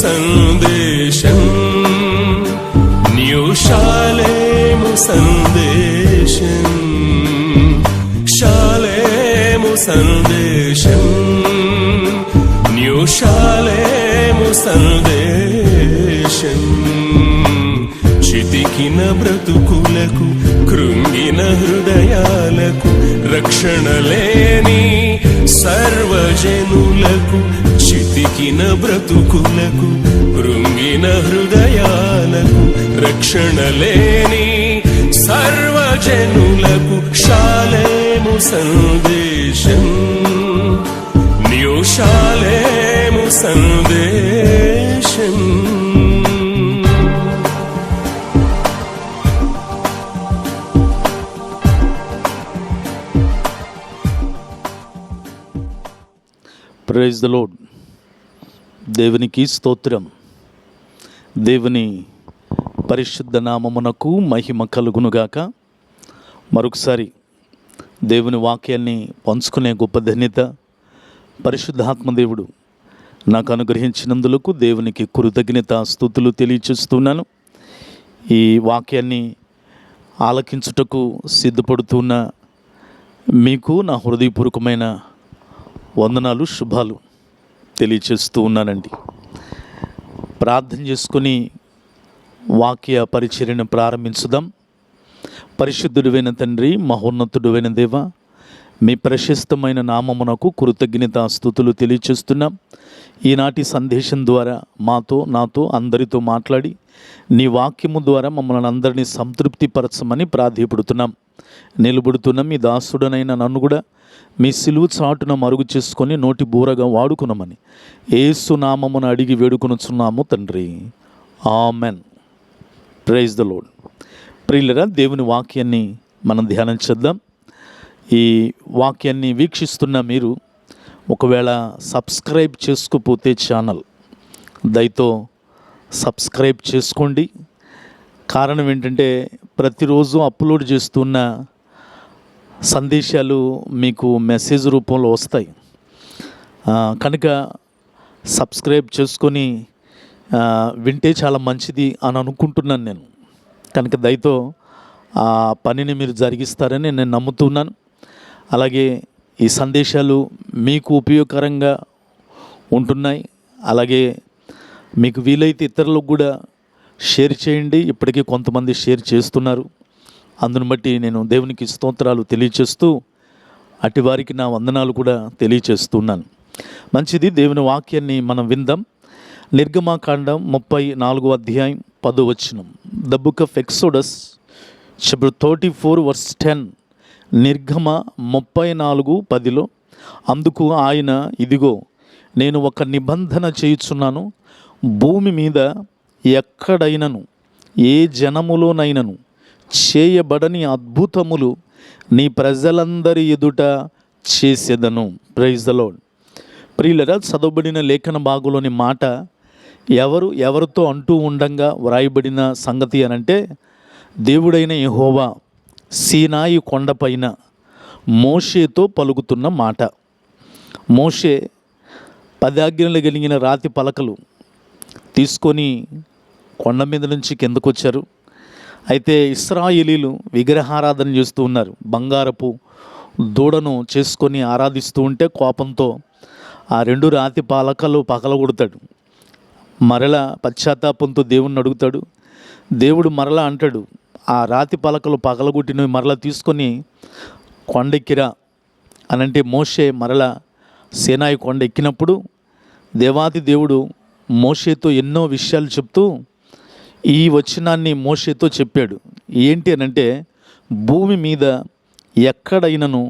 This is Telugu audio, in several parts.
సందేశం న్యూ షాలేము సందేశం, షాలేము సందేశం, న్యూ షాలేము సందేశం. చితికిన బ్రతుకులకు, కృంగిన హృదయాలకు, రక్షణ లేని సర్వజనులకు, చితికిన బ్రతుకులకు, కృంగిన హృదయాలకు, రక్షణ లేని సర్వజనులకు షాలేము సందేశం, న్యూ షాలేము సందేశం. Praise the Lord. దేవునికి స్తోత్రం. దేవుని పరిశుద్ధ నామమునకు మహిమ కలుగునుగాక. మరొకసారి దేవుని వాక్యాన్ని పంచుకునే గొప్ప ధన్యత పరిశుద్ధాత్మదేవుడు నాకు అనుగ్రహించినందులకు దేవునికి కృతజ్ఞత స్తుతులు తెలియచేస్తున్నాను. ఈ వాక్యాన్ని ఆలకించుటకు సిద్ధపడుతున్న మీకు నా హృదయపూర్వకమైన వందనాలు, శుభాలు తెలియచేస్తూ ఉన్నానండి. ప్రార్థన చేసుకొని వాక్య పరిచర్యను ప్రారంభించుదాం. పరిశుద్ధుడైన తండ్రి, మహోన్నతుడైన దేవ, మీ ప్రశస్తమైన నామమునకు కృతజ్ఞత స్తుతులు తెలియచేస్తున్నాం. ఈనాటి సందేశం ద్వారా నాతో అందరితో మాట్లాడి నీ వాక్యము ద్వారా మమ్మల్ని అందరినీ సంతృప్తిపరచమని ప్రాధేయపడుతున్నాం. నిలబడుతున్న మీ దాసుడనైన నన్ను కూడా మీ సిలువ చాటున మరుగు చేసుకొని నోటి బూరగా వాడుకున్నామని యేసు నామమున అడిగి వేడుకొనుచున్నాము తండ్రి, ఆమెన్. Praise the Lord. ప్రియులరా, దేవుని వాక్యాన్ని మనం ధ్యానం చేద్దాం. ఈ వాక్యాన్ని వీక్షిస్తున్న మీరు ఒకవేళ సబ్స్క్రైబ్ చేసుకోకపోతే ఛానల్ దయతో సబ్స్క్రైబ్ చేసుకోండి. కారణం ఏంటంటే ప్రతిరోజు అప్లోడ్ చేస్తున్న సందేశాలు మీకు మెసేజ్ రూపంలో వస్తాయి కనుక సబ్స్క్రైబ్ చేసుకొని వింటే చాలా మంచిది అని అనుకుంటున్నాను నేను. కనుక దయతో ఆ పనిని మీరు జరిగిస్తారని నేను నమ్ముతున్నాను. అలాగే ఈ సందేశాలు మీకు ఉపయోగకరంగా ఉంటున్నాయి. అలాగే మీకు వీలైతే ఇతరులకు కూడా షేర్ చేయండి. ఇప్పటికీ కొంతమంది షేర్ చేస్తున్నారు. అందును బట్టి నేను దేవునికి స్తోత్రాలు తెలియచేస్తూ అటు వారికి నా వందనాలు కూడా తెలియచేస్తున్నాను. మంచిది, దేవుని వాక్యాన్ని మనం విందాం. నిర్గమాకాండం 34వ అధ్యాయం 10వ వచనం. The book of exodus chapter 34 verse 10. నిర్గమ 34:10లో అందుకు ఆయన, ఇదిగో నేను ఒక నిబంధన చేయుచున్నాను, భూమి మీద ఎక్కడైనను ఏ జనములోనైనను చేయబడని అద్భుతములు నీ ప్రజలందరి ఎదుట చేసేదను. Praise the Lord. ప్రియులరా, చదవబడిన లేఖన భాగంలోని మాట ఎవరితో అంటూ ఉండంగా వ్రాయబడిన సంగతి అనంటే, దేవుడైన యెహోవా సీనాయి కొండపైన మోషేతో పలుకుతున్న మాట. మోషే 10 ఆజ్ఞలు కలిగిన రాతి పలకలు తీసుకొని కొండ మీద నుంచి కిందకు వచ్చారు. అయితే ఇశ్రాయేలీలు విగ్రహారాధన చేస్తూ ఉన్నారు. బంగారపు దూడను చేసుకొని ఆరాధిస్తూ ఉంటే కోపంతో ఆ 2 రాతి పలకలు పగలగొడతాడు. మరలా పశ్చాత్తాపంతో దేవుణ్ణి అడుగుతాడు. దేవుడు మరలా అంటాడు, ఆ రాతి పలకలు పగలగొట్టినవి మరలా తీసుకొని కొండెక్కిరా అనంటే మోషే మరలా సీనాయి కొండ ఎక్కినప్పుడు దేవాది దేవుడు మోషేతో ఎన్నో విషయాలు చెప్తూ ఈ వచనాన్ని మోషేతో చెప్పాడు. ఏంటి అనంటే, భూమి మీద ఎక్కడైనను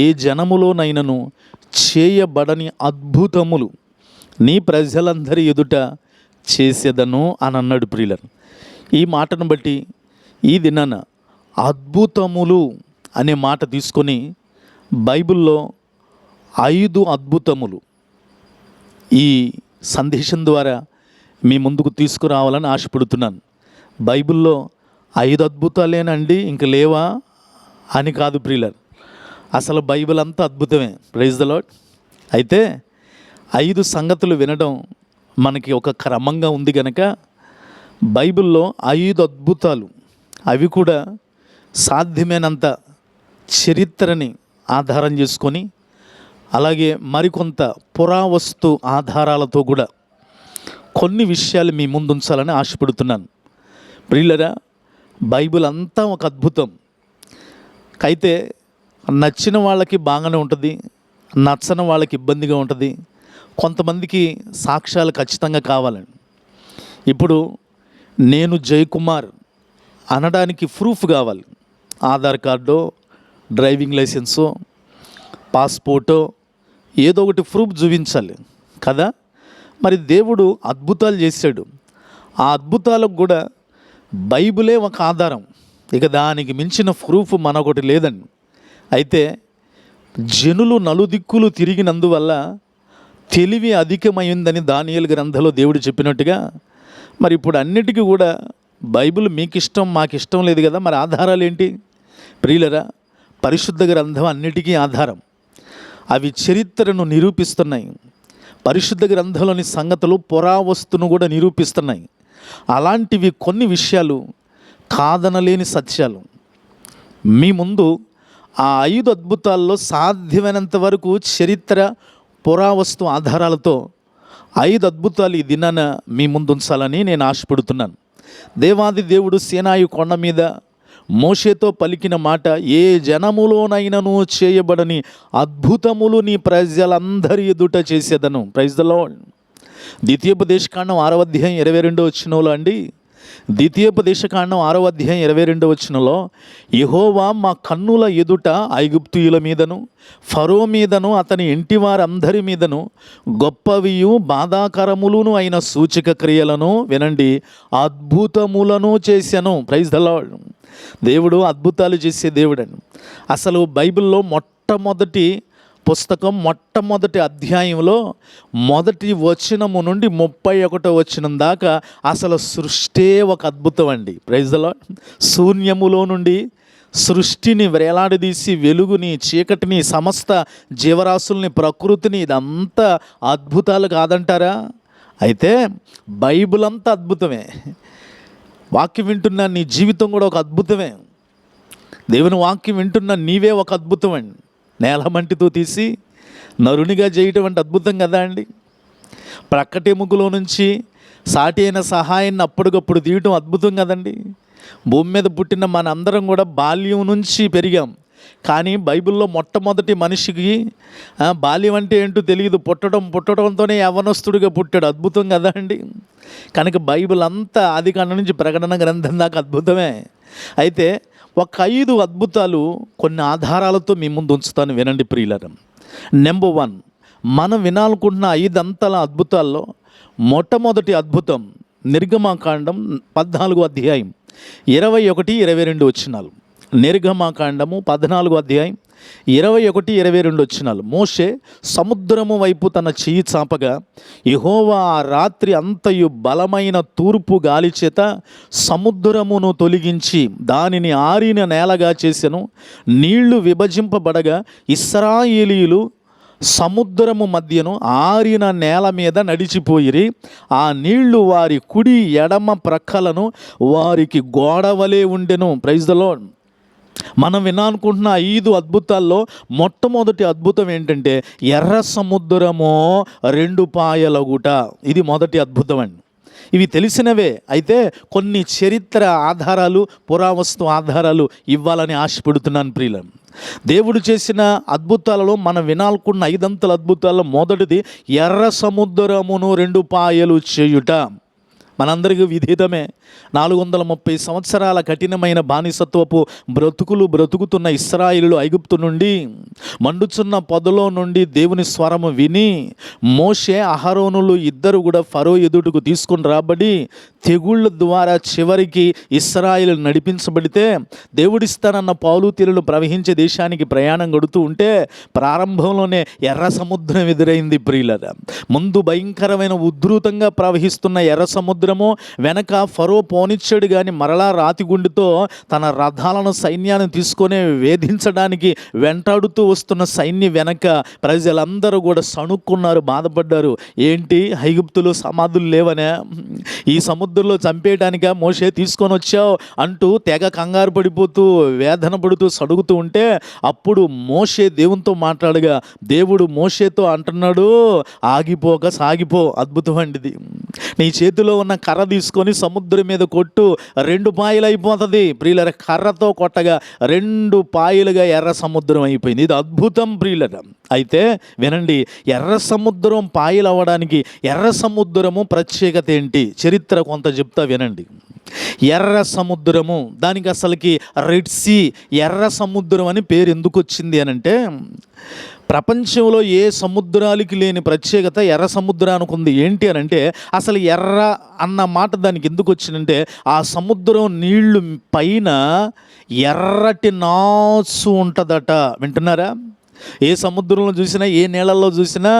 ఏ జనములోనైనను చేయబడని అద్భుతములు నీ ప్రజలందరి ఎదుట చేసేదను అని అన్నాడు ప్రియులను. ఈ మాటను బట్టి ఈ దినాన అద్భుతములు అనే మాట తీసుకొని బైబిల్లో 5 అద్భుతములు ఈ సందేశం ద్వారా మీ ముందుకు తీసుకురావాలని ఆశపడుతున్నాను. బైబిల్లో 5 అద్భుతాలేనండి ఇంక లేవా అని కాదు ప్రియులారు, అసలు బైబిల్ అంతా అద్భుతమే. Praise the Lord. అయితే 5 సంగతులు వినడం మనకి ఒక క్రమంగా ఉంది కనుక బైబిల్లో 5 అద్భుతాలు, అవి కూడా సాధ్యమైనంత చరిత్రని ఆధారం చేసుకొని అలాగే మరికొంత పురావస్తు ఆధారాలతో కూడా కొన్ని విషయాలు మీ ముందు ఉంచాలని ఆశపడుతున్నాను. ప్రియులరా, బైబిల్ అంతా ఒక అద్భుతం. అయితే నచ్చిన వాళ్ళకి బాగానే ఉంటుంది, నచ్చని వాళ్ళకి ఇబ్బందిగా ఉంటుంది. కొంతమందికి సాక్ష్యాలు ఖచ్చితంగా కావాలండి. ఇప్పుడు నేను జయకుమార్ అనడానికి ప్రూఫ్ కావాలి. ఆధార్ కార్డో, డ్రైవింగ్ లైసెన్సో, పాస్పోర్టో ఏదో ఒకటి ప్రూఫ్ చూపించాలి కదా. మరి దేవుడు అద్భుతాలు చేశాడు. ఆ అద్భుతాలకు కూడా బైబిలే ఒక ఆధారం. ఇక దానికి మించిన ప్రూఫ్ మనొకటి లేదండి. అయితే జనులు నలుదిక్కులు తిరిగినందువల్ల తెలివి అధికమైందని దానియేలు గ్రంథంలో దేవుడు చెప్పినట్టుగా మరి ఇప్పుడు అన్నిటికీ కూడా బైబిల్ మీకు ఇష్టం మాకు ఇష్టం లేదు కదా, మరి ఆధారాలు ఏంటి? ప్రియులరా, పరిశుద్ధ గ్రంథం అన్నిటికీ ఆధారం. అవి చరిత్రను నిరూపిస్తున్నాయి. పరిశుద్ధ గ్రంథంలోని సంగతులు పురావస్తును కూడా నిరూపిస్తున్నాయి. అలాంటివి కొన్ని విషయాలు కాదనలేని సత్యాలు మీ ముందు ఆ 5 అద్భుతాల్లో సాధ్యమైనంత వరకు చరిత్ర పురావస్తు ఆధారాలతో 5 అద్భుతాలు ఈ దినాన మీ ముందు ఉంచాలని నేను ఆశపడుతున్నాను. దేవాది దేవుడు సీనాయి కొండ మీద మోషేతో పలికిన మాట, ఏ జనములోనైనను చేయబడని అద్భుతములు నీ ప్రజలందరి ఎదుట చేసేదను. Praise the Lord. ద్వితీయోపదేశకాండం 6వ అధ్యాయం 22వ వచనంలో అండి, ద్వితీయోపదేశకాండం 6వ అధ్యాయం 22వ వచనంలో, యెహోవా మా కన్నుల ఎదుట ఐగుప్తీయుల మీదను ఫరో మీదను అతని ఇంటి వారందరి మీదను గొప్పవియు బాధాకరములను అయిన సూచక క్రియలను, వినండి, అద్భుతములను చేశాను. Praise the Lord. దేవుడు అద్భుతాలు చేసే దేవుడండి. అసలు బైబిల్లో మొట్టమొదటి పుస్తకం మొట్టమొదటి అధ్యాయంలో మొదటి వచనము నుండి 31వ వచనం దాకా అసలు సృష్టే ఒక అద్భుతం అండి. Praise the lord. శూన్యములో నుండి సృష్టిని వేలాడదీసి వెలుగుని, చీకటిని, సమస్త జీవరాశుల్ని, ప్రకృతిని, ఇదంతా అద్భుతాలు కాదంటారా? అయితే బైబిల్ అంతా అద్భుతమే. వాక్యం వింటున్న నీ జీవితం కూడా ఒక అద్భుతమే. దేవుని వాక్యం వింటున్న నీవే ఒక అద్భుతం అండి. నేలమంటితో తీసి నరునిగా చేయటం అంటే అద్భుతం కదా అండి. ప్రక్కటెముకలో నుంచి సాటి అయిన సహాయాన్ని అప్పటికప్పుడు తీయటం అద్భుతం కదండి. భూమి మీద పుట్టిన మన అందరం కూడా బాల్యం నుంచి పెరిగాం. కానీ బైబిల్లో మొట్టమొదటి మనిషికి బాల్యం అంటే ఏంటో తెలియదు. పుట్టడంతోనే యవ్వనస్తుడిగా పుట్టాడు. అద్భుతం కదా అండి. కనుక బైబిల్ అంతా ఆదికాండం నుంచి ప్రకటన గ్రంథం దాకా అద్భుతమే. అయితే ఒక 5 అద్భుతాలు కొన్ని ఆధారాలతో మీ ముందు ఉంచుతాను, వినండి ప్రియులారా. నెంబర్ 1, మనం వినాలనుకుంటున్న 5 అంతల అద్భుతాల్లో మొట్టమొదటి అద్భుతం నిర్గమాకాండం 14వ అధ్యాయం 21, 22 వచనాలు. నిర్గమాకాండము 14వ అధ్యాయం 21, 22 వచనాలు. మోషే సముద్రము వైపు తన చెయ్యి చాపగా యెహోవా ఆ రాత్రి అంతయు బలమైన తూర్పు గాలి చేత సముద్రమును తొలగించి దానిని ఆరిన నేలగా చేసెను. నీళ్లు విభజింపబడగా ఇశ్రాయేలీయులు సముద్రము మధ్యను ఆరిన నేల మీద నడిచిపోయిరి. ఆ నీళ్లు వారి కుడి ఎడమ ప్రక్కలను వారికి గోడవలే ఉండెను. Praise the Lord. మనం వినాలనుకుంటున్న 5 అద్భుతాల్లో మొట్టమొదటి అద్భుతం ఏంటంటే ఎర్ర సముద్రము 2 పాయలగుట. ఇది మొదటి అద్భుతం అండి. ఇవి తెలిసినవే. అయితే కొన్ని చరిత్ర ఆధారాలు, పురావస్తు ఆధారాలు ఇవ్వాలని ఆశపడుతున్నాను ప్రియులను. దేవుడు చేసిన అద్భుతాలలో మనం వినాలనుకున్న 5 అంతల అద్భుతాల్లో మొదటిది ఎర్ర సముద్రమును 2 పాయలు చేయుట. మనందరికీ విదితమే. 430 సంవత్సరాల కఠినమైన బానిసత్వపు బ్రతుకుతున్న ఇశ్రాయేలులు ఐగుప్తు నుండి మండుచున్న పొదలో నుండి దేవుని స్వరము విని మోషే అహరోనులు ఇద్దరు కూడా ఫరో ఎదుటకు తీసుకుని రాబడి తెగుళ్ళ ద్వారా చివరికి ఇశ్రాయేలు నడిపించబడితే దేవుడిస్తానన్న పాలుతీరులు ప్రవహించే దేశానికి ప్రయాణం గడుతూ ఉంటే ప్రారంభంలోనే ఎర్ర సముద్రం ఎదురైంది ప్రియులరా. ముందు భయంకరమైన ఉధృతంగా ప్రవహిస్తున్న ఎర్ర సముద్రము, వెనక ఫరో పోనిచ్చాడు కానీ మరలా రాతి గుండుతో తన రథాలను సైన్యాన్ని తీసుకొని వేధించడానికి వెంటాడుతూ వస్తున్న సైన్యం వెనక ప్రజలందరూ కూడా సణుక్కున్నారు, బాధపడ్డారు. ఏంటి, ఐగుప్తులు సమాధులు లేవనే, ఈ సముద్రంలో చంపేయడానిక మోషే తీసుకొని వచ్చావు అంటూ తెగ కంగారు పడిపోతూ వేదన పడుతూ సడుగుతూ ఉంటే అప్పుడు మోషే దేవునితో మాట్లాడగా దేవుడు మోషేతో అంటున్నాడు, ఆగిపోక సాగిపో. అద్భుతం అండిది. నీ చేతిలో ఉన్న కర్ర తీసుకొని సముద్రం మీద కొట్టు, 2 పాయలు అయిపోతుంది. ప్రియులర, కర్రతో కొట్టగా 2 పాయలుగా ఎర్ర సముద్రం అయిపోయింది. ఇది అద్భుతం ప్రియులర. అయితే వినండి, ఎర్ర సముద్రం పాయలు అవ్వడానికి ఎర్ర సముద్రము ప్రత్యేకత ఏంటి, చరిత్ర కొంత చెప్తా వినండి. ఎర్ర సముద్రము, దానికి అసలుకి రెడ్ సీ, ఎర్ర సముద్రం అని పేరు ఎందుకు వచ్చింది అని అంటే, ప్రపంచంలో ఏ సముద్రాలకి లేని ప్రత్యేకత ఎర్ర సముద్రానికి ఉంది. ఏంటి అని అంటే, అసలు ఎర్ర అన్న మాట దానికి ఎందుకు వచ్చిందంటే, ఆ సముద్రం నీళ్లు పైన ఎర్రటి నాచు ఉంటుందట. వింటున్నారా? ఏ సముద్రంలో చూసినా, ఏ నీళ్ళల్లో చూసినా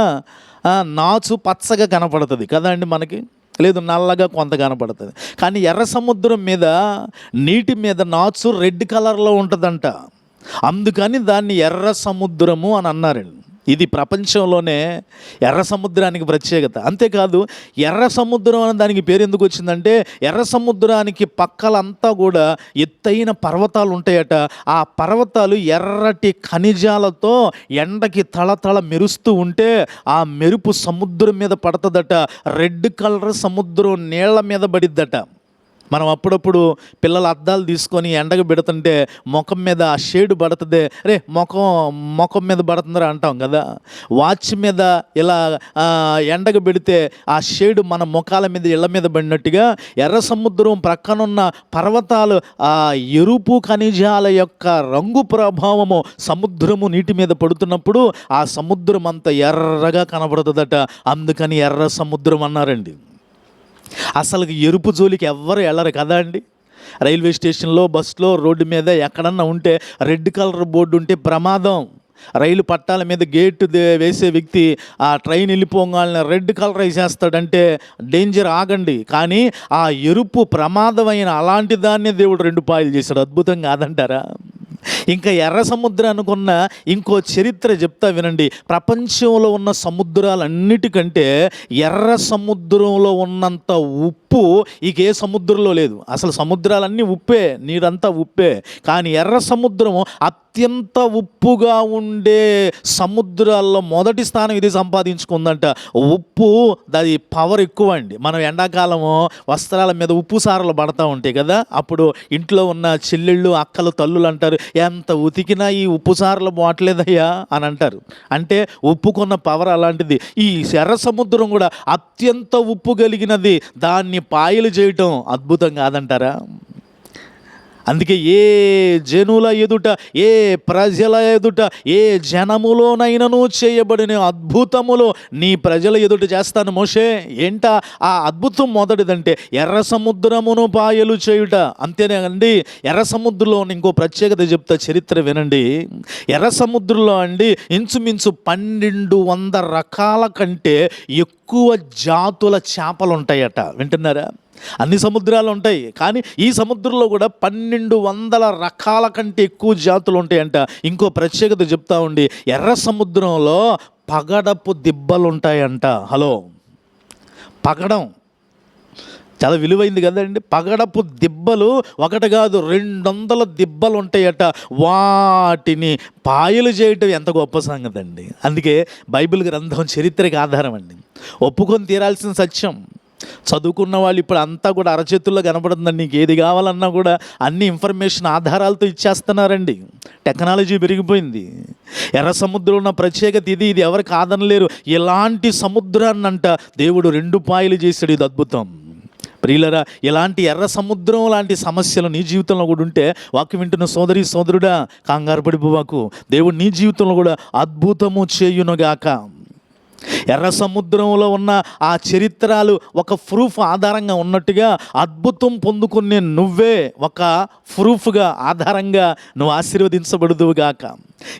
నాచు పచ్చగా కనపడుతుంది కదా అండి మనకి, లేదు నల్లగా కొంత కనపడుతుంది. కానీ ఎర్ర సముద్రం మీద నీటి మీద నాచు రెడ్ కలర్లో ఉంటుందంట. అందుకని దాన్ని ఎర్ర సముద్రము అని అన్నారండి. ఇది ప్రపంచంలోనే ఎర్ర సముద్రానికి ప్రత్యేకత. అంతేకాదు, ఎర్ర సముద్రం అని దానికి పేరు ఎందుకు వచ్చిందంటే, ఎర్ర సముద్రానికి పక్కలంతా కూడా ఎత్తైన పర్వతాలు ఉంటాయట. ఆ పర్వతాలు ఎర్రటి ఖనిజాలతో ఎండకి తళతళ మెరుస్తూ ఉంటే ఆ మెరుపు సముద్రం మీద పడుతుందట. రెడ్ కలర్ సముద్రం నీళ్ల మీద పడిద్దట. మనం అప్పుడప్పుడు పిల్లల అద్దాలు తీసుకొని ఎండకు పెడుతుంటే ముఖం మీద ఆ షేడు పడుతుంది, రే ముఖం మీద పడుతుందిరా అంటాం కదా. వాచ్ మీద ఇలా ఎండకు పెడితే ఆ షేడు మన ముఖాల మీద, ఇళ్ళ మీద పడినట్టుగా ఎర్ర సముద్రం ప్రక్కనున్న పర్వతాలు ఆ ఎరుపు ఖనిజాల యొక్క రంగు ప్రభావము సముద్రము నీటి మీద పడుతున్నప్పుడు ఆ సముద్రం అంత ఎర్రగా కనబడుతుందట. అందుకని ఎర్ర సముద్రం అన్నారండి. అసలు ఎరుపు జోలికి ఎవ్వరు వెళ్ళరు కదా అండి. రైల్వే స్టేషన్లో, బస్సులో, రోడ్డు మీద ఎక్కడన్నా ఉంటే రెడ్ కలర్ బోర్డు ఉంటే ప్రమాదం. రైలు పట్టాల మీద గేటు వేసే వ్యక్తి ఆ ట్రైన్ వెళ్ళిపోగానే రెడ్ కలర్ వేసేస్తాడంటే డేంజర్, ఆగండి. కానీ ఆ ఎరుపు ప్రమాదమైన అలాంటి దాన్నే దేవుడు 2 పాయలు చేశాడు. అద్భుతం కాదంటారా? ఇంకా ఎర్ర సముద్రం అనుకున్న ఇంకో చరిత్ర చెప్తా వినండి. ప్రపంచంలో ఉన్న సముద్రాలన్నిటికంటే ఎర్ర సముద్రంలో ఉన్నంత ఉప్పు ఇక ఏ సముద్రంలో లేదు. అసలు సముద్రాలన్నీ ఉప్పే, నీరంతా ఉప్పే. కానీ ఎర్ర సముద్రము అత్యంత ఉప్పుగా ఉండే సముద్రాల్లో మొదటి స్థానం ఇది సంపాదించుకుందంట. ఉప్పు దాని పవర్ ఎక్కువ అండి. మనం ఎండాకాలము వస్త్రాల మీద ఉప్పు సారలు పడతా ఉంటాయి కదా, అప్పుడు ఇంట్లో ఉన్న చెల్లెళ్ళు, అక్కలు, తల్లులు అంటారు, ఎంత ఉతికినా ఈ ఉప్పు సారలు పోవట్లేదయ్యా అని అంటారు. అంటే ఉప్పుకున్న పవర్ అలాంటిది. ఈ ఎర్ర సముద్రం కూడా అత్యంత ఉప్పు కలిగినది. దాన్ని పాయలు చేయటం అద్భుతం కాదంటారా? అందుకే ఏ జనుల ఎదుట, ఏ ప్రజల ఎదుట, ఏ జనములోనైనను చేయబడిన అద్భుతములు నీ ప్రజల ఎదుట చేస్తాను మోషే. ఏంటా ఆ అద్భుతం? మొదటిదంటే ఎర్ర సముద్రమును పాయలు చేయుట. అంతేనే అండి. ఎర్ర సముద్రంలో ఇంకో ప్రత్యేకత చెప్తా, చరిత్ర వినండి. ఎర్ర సముద్రంలో అండి ఇంచుమించు 1200 రకాల కంటే ఎక్కువ జాతుల చేపలు ఉంటాయట. వింటున్నారా? అన్ని సముద్రాలు ఉంటాయి, కానీ ఈ సముద్రంలో కూడా 1200 రకాల కంటే ఎక్కువ జాతులు ఉంటాయంట. ఇంకో ప్రత్యేకత చెప్తా ఉండి, ఎర్ర సముద్రంలో పగడపు దిబ్బలు ఉంటాయంట. హలో, పగడం చాలా విలువైంది కదండి. పగడపు దిబ్బలు ఒకటి కాదు, 200 దిబ్బలు ఉంటాయట. వాటిని పాయలు చేయటం ఎంత గొప్ప సంగతి అండి. అందుకే బైబిల్ గ్రంథం చరిత్రకి ఆధారం అండి, ఒప్పుకొని తీరాల్సిన సత్యం. చదువుకున్న వాళ్ళు ఇప్పుడు అంతా కూడా అరచేతుల్లో కనపడుతుందండి. నీకు ఏది కావాలన్నా కూడా అన్ని ఇన్ఫర్మేషన్ ఆధారాలతో ఇచ్చేస్తున్నారండి. టెక్నాలజీ పెరిగిపోయింది. ఎర్ర సముద్రం ఉన్న ప్రత్యేకత ఇది. ఇది ఎవరు కాదనలేరు. ఇలాంటి సముద్రాన్నంట దేవుడు 2 పాయలు చేశాడు. ఇది అద్భుతం. ప్రియులరా, ఇలాంటి ఎర్ర సముద్రం లాంటి సమస్యలు నీ జీవితంలో కూడా ఉంటే వాక్యం వింటున్న సోదరి సోదరుడా, కంగారు పడిపోవాకు. దేవుడు నీ జీవితంలో కూడా అద్భుతము చేయునుగాక. ఎర్ర సముద్రంలో ఉన్న ఆ చరిత్రలు ఒక ప్రూఫ్ ఆధారంగా ఉన్నట్టుగా అద్భుతం పొందుకునే నువ్వే ఒక ప్రూఫ్గా ఆధారంగా నువ్వు ఆశీర్వదించబడుదువుగాక.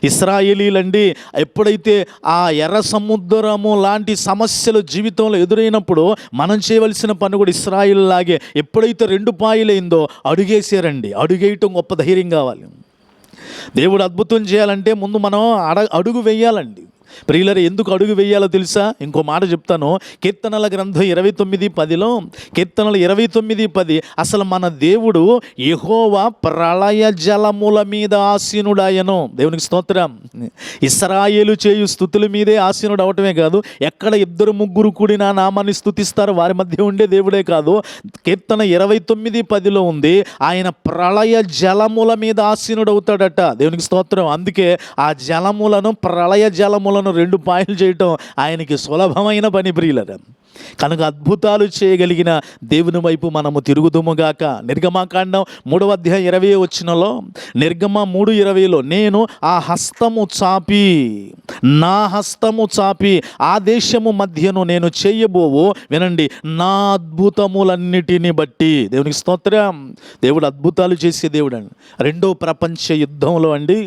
ఇశ్రాయేలీలండి ఎప్పుడైతే ఆ ఎర్ర సముద్రము లాంటి సమస్యలు జీవితంలో ఎదురైనప్పుడు మనం చేయవలసిన పని కూడా ఇశ్రాయేలు లాగే ఎప్పుడైతే 2 పాయలైందో అడుగేసారండి. అడుగేయటం గొప్ప ధైర్యం కావాలి. దేవుడు అద్భుతం చేయాలంటే ముందు మనం అడుగు వేయాలండి. ప్రియులరు, ఎందుకు అడుగు వేయాలో తెలుసా? ఇంకో మాట చెప్తాను. కీర్తనల గ్రంథం 29:10లో, కీర్తనలు 29:10, అసలు మన దేవుడు యెహోవా ప్రళయ జలముల మీద ఆసీనుడాయను. దేవునికి స్తోత్రం. ఇశ్రాయేలు చేయు స్తుతుల మీదే ఆసీనుడు అవటమే కాదు, ఎక్కడ 2-3 కూడి నా నామాన్ని స్తుతిస్తారు వారి మధ్య ఉండే దేవుడే కాదు. కీర్తన 29:10లో ఉంది, ఆయన ప్రళయ జలముల మీద ఆసీనుడు అవుతాడట. దేవునికి స్తోత్రం. అందుకే ఆ జలములను, ప్రళయ జలములను 2 పాయలు చేయటం ఆయనకి సులభమైన పని ప్రియులరా. కనుక అద్భుతాలు చేయగలిగిన దేవుని వైపు మనము తిరుగుదుముగాక. నిర్గమాకాండం 3:20 నిర్గమ 3:20లో, నేను ఆ హస్తము చాపి, నా హస్తము చాపి ఆ దేశము మధ్యను నేను చేయబోవు, వినండి, నా అద్భుతములన్నిటిని బట్టి. దేవునికి స్తోత్రం. దేవుడు అద్భుతాలు చేసే దేవుడు అండి. 2వ ప్రపంచ యుద్ధంలో అండి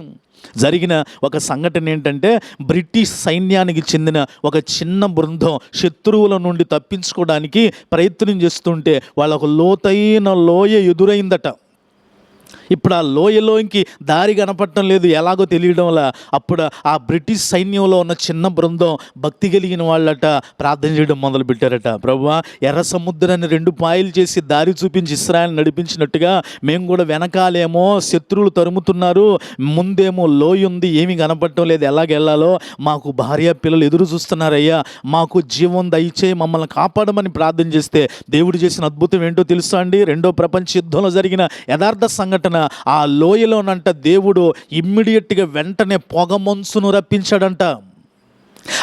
జరిగిన ఒక సంఘటన ఏంటంటే, బ్రిటిష్ సైన్యానికి చెందిన ఒక చిన్న బృందం శత్రువుల నుండి తప్పించుకోవడానికి ప్రయత్నం చేస్తుంటే వాళ్ళకు లోతైన లోయ ఎదురైందట. ఇప్పుడు ఆ లోయలోకి దారి కనపడటం లేదు, ఎలాగో తెలియడం వల్ల అప్పుడు ఆ బ్రిటిష్ సైన్యంలో ఉన్న చిన్న బృందం భక్తి కలిగిన వాళ్ళట ప్రార్థన చేయడం మొదలుపెట్టారట. ప్రభువా, ఎర్ర సముద్రాన్ని 2 పాయలు చేసి దారి చూపించి ఇశ్రాయేలు నడిపించినట్టుగా మేము కూడా వెనకాలేమో శత్రువులు తరుముతున్నారు, ముందేమో లోయ ఉంది, ఏమీ కనపడటం లేదు, ఎలాగెళ్ళాలో, మాకు భార్య పిల్లలు ఎదురు చూస్తున్నారయ్యా, మాకు జీవం దయచేయి, మమ్మల్ని కాపాడమని ప్రార్థన చేస్తే దేవుడు చేసిన అద్భుతం ఏంటో తెలుసా అండి? 2వ ప్రపంచ యుద్ధంలో జరిగిన యథార్థ సంఘటన. ఆ లోయలోనంట దేవుడు ఇమ్మీడియట్గా వెంటనే పొగ మంచును రప్పించాడంట.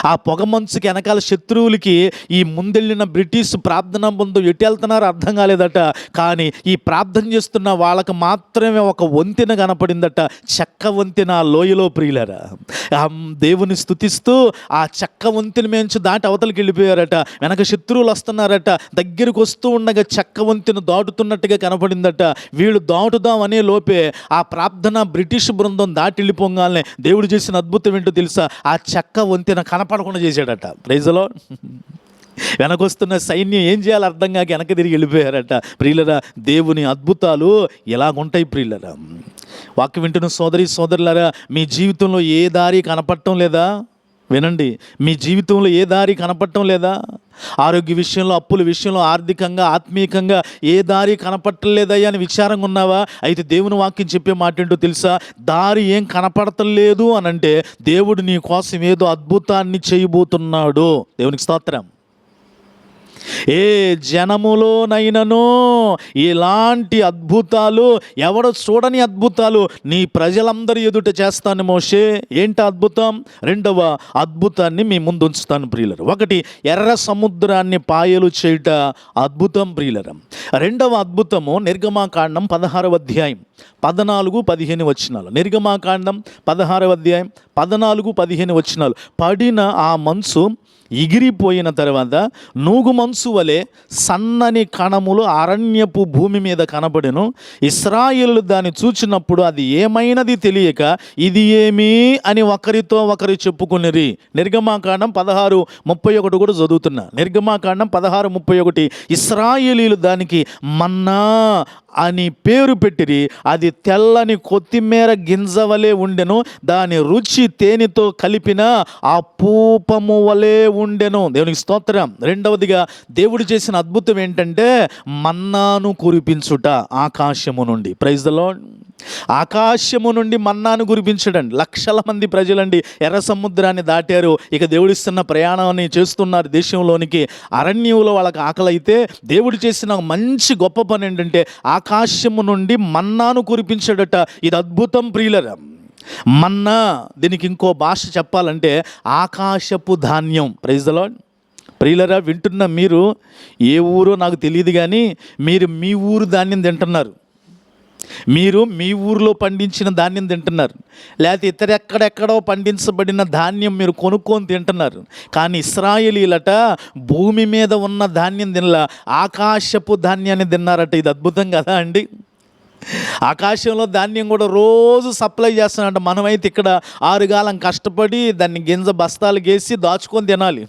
ఆ పొగ మంచుకి వెనకాల శత్రువులకి ఈ ముందెళ్ళిన బ్రిటిష్ ప్రార్థనా బృందం ఎటు వెళ్తున్నారో అర్థం కాలేదట. కానీ ఈ ప్రార్థన చేస్తున్న వాళ్ళకి మాత్రమే ఒక వంతెన కనపడిందట, చెక్క వంతెన ఆ లోయలో. ప్రియులరా, దేవుని స్తుతిస్తూ ఆ చెక్క వంతెన మేంచి దాటి అవతలకి వెళ్ళిపోయారట. వెనక శత్రువులు వస్తున్నారట, దగ్గరికి వస్తూ ఉండగా చెక్క వంతెన దాటుతున్నట్టుగా కనపడిందట. వీళ్ళు దాటుదాం అనే లోపే ఆ ప్రార్థన బ్రిటిష్ బృందం దాటి వెళ్ళిపోగానే దేవుడు చేసిన అద్భుతం ఏంటో తెలుసా? ఆ చెక్క వంతెన కనపడకుండా చేశాడట. Praise the lord. వెనకొస్తున్న సైన్యం ఏం చేయాలో అర్థం కాక వెనక తిరిగి వెళ్ళిపోయారట. ప్రియులరా, దేవుని అద్భుతాలు ఎలాగుంటాయి ప్రియులరా. వాక్యం వింటున్న సోదరి సోదరులారా, మీ జీవితంలో ఏ దారి కనపడటం లేదా? వినండి, మీ జీవితంలో ఏ దారి కనపడటం లేదా? ఆరోగ్య విషయంలో, అప్పుల విషయంలో, ఆర్థికంగా, ఆత్మీయంగా ఏ దారి కనపడటం లేదయ్యా అని విచారంగా ఉన్నావా? అయితే దేవుని వాక్యం చెప్పే మాట ఏంటో తెలుసా? దారి ఏం కనపడటం లేదు అని అంటే దేవుడు నీ కోసం ఏదో అద్భుతాన్ని చేయబోతున్నాడు. దేవునికి స్తోత్రం. ఏ జనములోనైనను ఇలాంటి అద్భుతాలు, ఎవరు చూడని అద్భుతాలు నీ ప్రజలందరి ఎదుట చేస్తాను మోషే. ఏంటి అద్భుతం? 2వ అద్భుతాన్ని మీ ముందు ఉంచుతాను ప్రియులరు. 1, ఎర్ర సముద్రాన్ని పాయలు చేయుట అద్భుతం ప్రియులరు. 2వ అద్భుతము నిర్గమాకాండం 16:14, 15 నిర్గమాకాండం 16:14, 15 పడిన ఆ మంచు ఎగిరిపోయిన తర్వాత నూగు మంచు వలె సన్నని కణములు అరణ్యపు భూమి మీద కనబడెను. ఇశ్రాయేలు దాన్ని చూచినప్పుడు అది ఏమైనది తెలియక ఇది ఏమి అని ఒకరితో ఒకరు చెప్పుకునిరి. నిర్గమాకాండం 16:31 కూడా చదువుతున్నా. నిర్గమాకాండం 16:31, ఇశ్రాయేలీలు దానికి మన్నా అని పేరు పెట్టిరి. అది తెల్లని కొత్తిమీర గింజ వలె ఉండెను, దాని రుచి తేనెతో కలిపిన ఆ పూపము వలె ఉండెను. దేవునికి స్తోత్రం. 2వదిగా దేవుడు చేసిన అద్భుతం ఏంటంటే మన్నాను కురిపించుట ఆకాశము నుండి. Praise the Lord. ఆకాశము నుండి మన్నాను కురిపించడండి. లక్షల మంది ప్రజలండి ఎర్ర సముద్రాన్ని దాటారు. ఇక దేవుడిస్తున్న ప్రయాణాన్ని చేస్తున్నారు దేశంలోనికి. అరణ్యంలో వాళ్ళకి ఆకలి అయితే దేవుడు చేసిన మంచి గొప్ప పని ఏంటంటే ఆకాశము నుండి మన్నాను కురిపించాడట. ఇది అద్భుతం ప్రియులరా. మన్నా, దీనికి ఇంకో భాష చెప్పాలంటే ఆకాశపు ధాన్యం. Praise the Lord. ప్రియులరా, వింటున్న మీరు ఏ ఊరో నాకు తెలియదు, కానీ మీరు మీ ఊరు ధాన్యం తింటున్నారు. మీరు మీ ఊరిలో పండించిన ధాన్యం తింటున్నారు, లేకపోతే ఇతరెక్కడెక్కడో పండించబడిన ధాన్యం మీరు కొనుక్కొని తింటున్నారు. కానీ ఇశ్రాయేలీలట భూమి మీద ఉన్న ధాన్యం తినలా, ఆకాశపు ధాన్యాన్ని తిన్నారట. ఇది అద్భుతం కదా అండి. ఆకాశంలో ధాన్యం కూడా రోజు సప్లై చేస్తున్నాడు. మనమైతే ఇక్కడ 6 కాలం కష్టపడి దాన్ని గింజ బస్తాలు గేసి దాచుకొని తినాలి.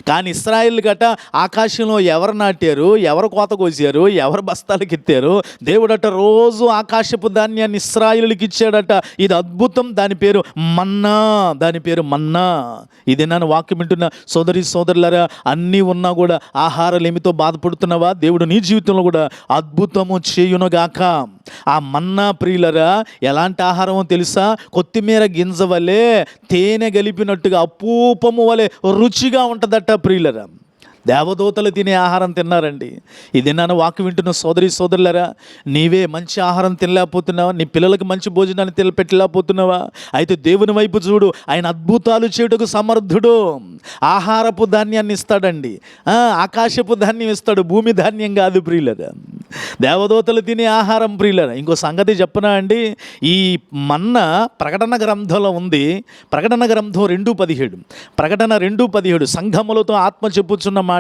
కానీ ఇశ్రాయేల్ గట ఆకాశంలో ఎవరు నాటారు, ఎవరు కోత కోసారు, ఎవరు బస్తాలకు ఎత్తారు, దేవుడట రోజు ఆకాశపు ధాన్యాన్ని ఇశ్రాయేలుకి ఇచ్చాడట. ఇది అద్భుతం. దాని పేరు మన్నా, దాని పేరు మన్నా. ఇది నన్ను వాక్యం వింటున్న సోదరి సోదరులారా, అన్నీ ఉన్నా కూడా ఆహారలేమితో బాధపడుతున్నావా? దేవుడు నీ జీవితంలో కూడా అద్భుతము చేయునుగాక. ఆ మన్నా ప్రియులరా ఎలాంటి ఆహారమో తెలుసా? కొత్తిమీర గింజ వలె తేనె గలిపినట్టుగా అపూపము వలె రుచిగా ఉంటుందట ప్రియులరా. దేవదూతలు తినే ఆహారం తిన్నారండి. ఇది నన్ను వాక్యం వింటున్న సోదరి సోదరులారా, నీవే మంచి ఆహారం తినలేకపోతున్నావా? నీ పిల్లలకు మంచి భోజనాన్ని పెట్టలేకపోతున్నావా? అయితే దేవుని వైపు చూడు, ఆయన అద్భుతాలు చేయుటకు సమర్థుడు. ఆహారపు ధాన్యాన్ని ఇస్తాడండి, ఆకాశపు ధాన్యం ఇస్తాడు, భూమి ధాన్యం కాదు ప్రియులరా. దేవదూతలు తినే ఆహారం ప్రియులరా. ఇంకో సంగతి చెప్పనా అండి, ఈ మన్నా ప్రకటన గ్రంథంలో ఉంది. ప్రకటన గ్రంథం 2:17, ప్రకటన 2:17, సంఘములతో ఆత్మ చెప్పుచున్న మాట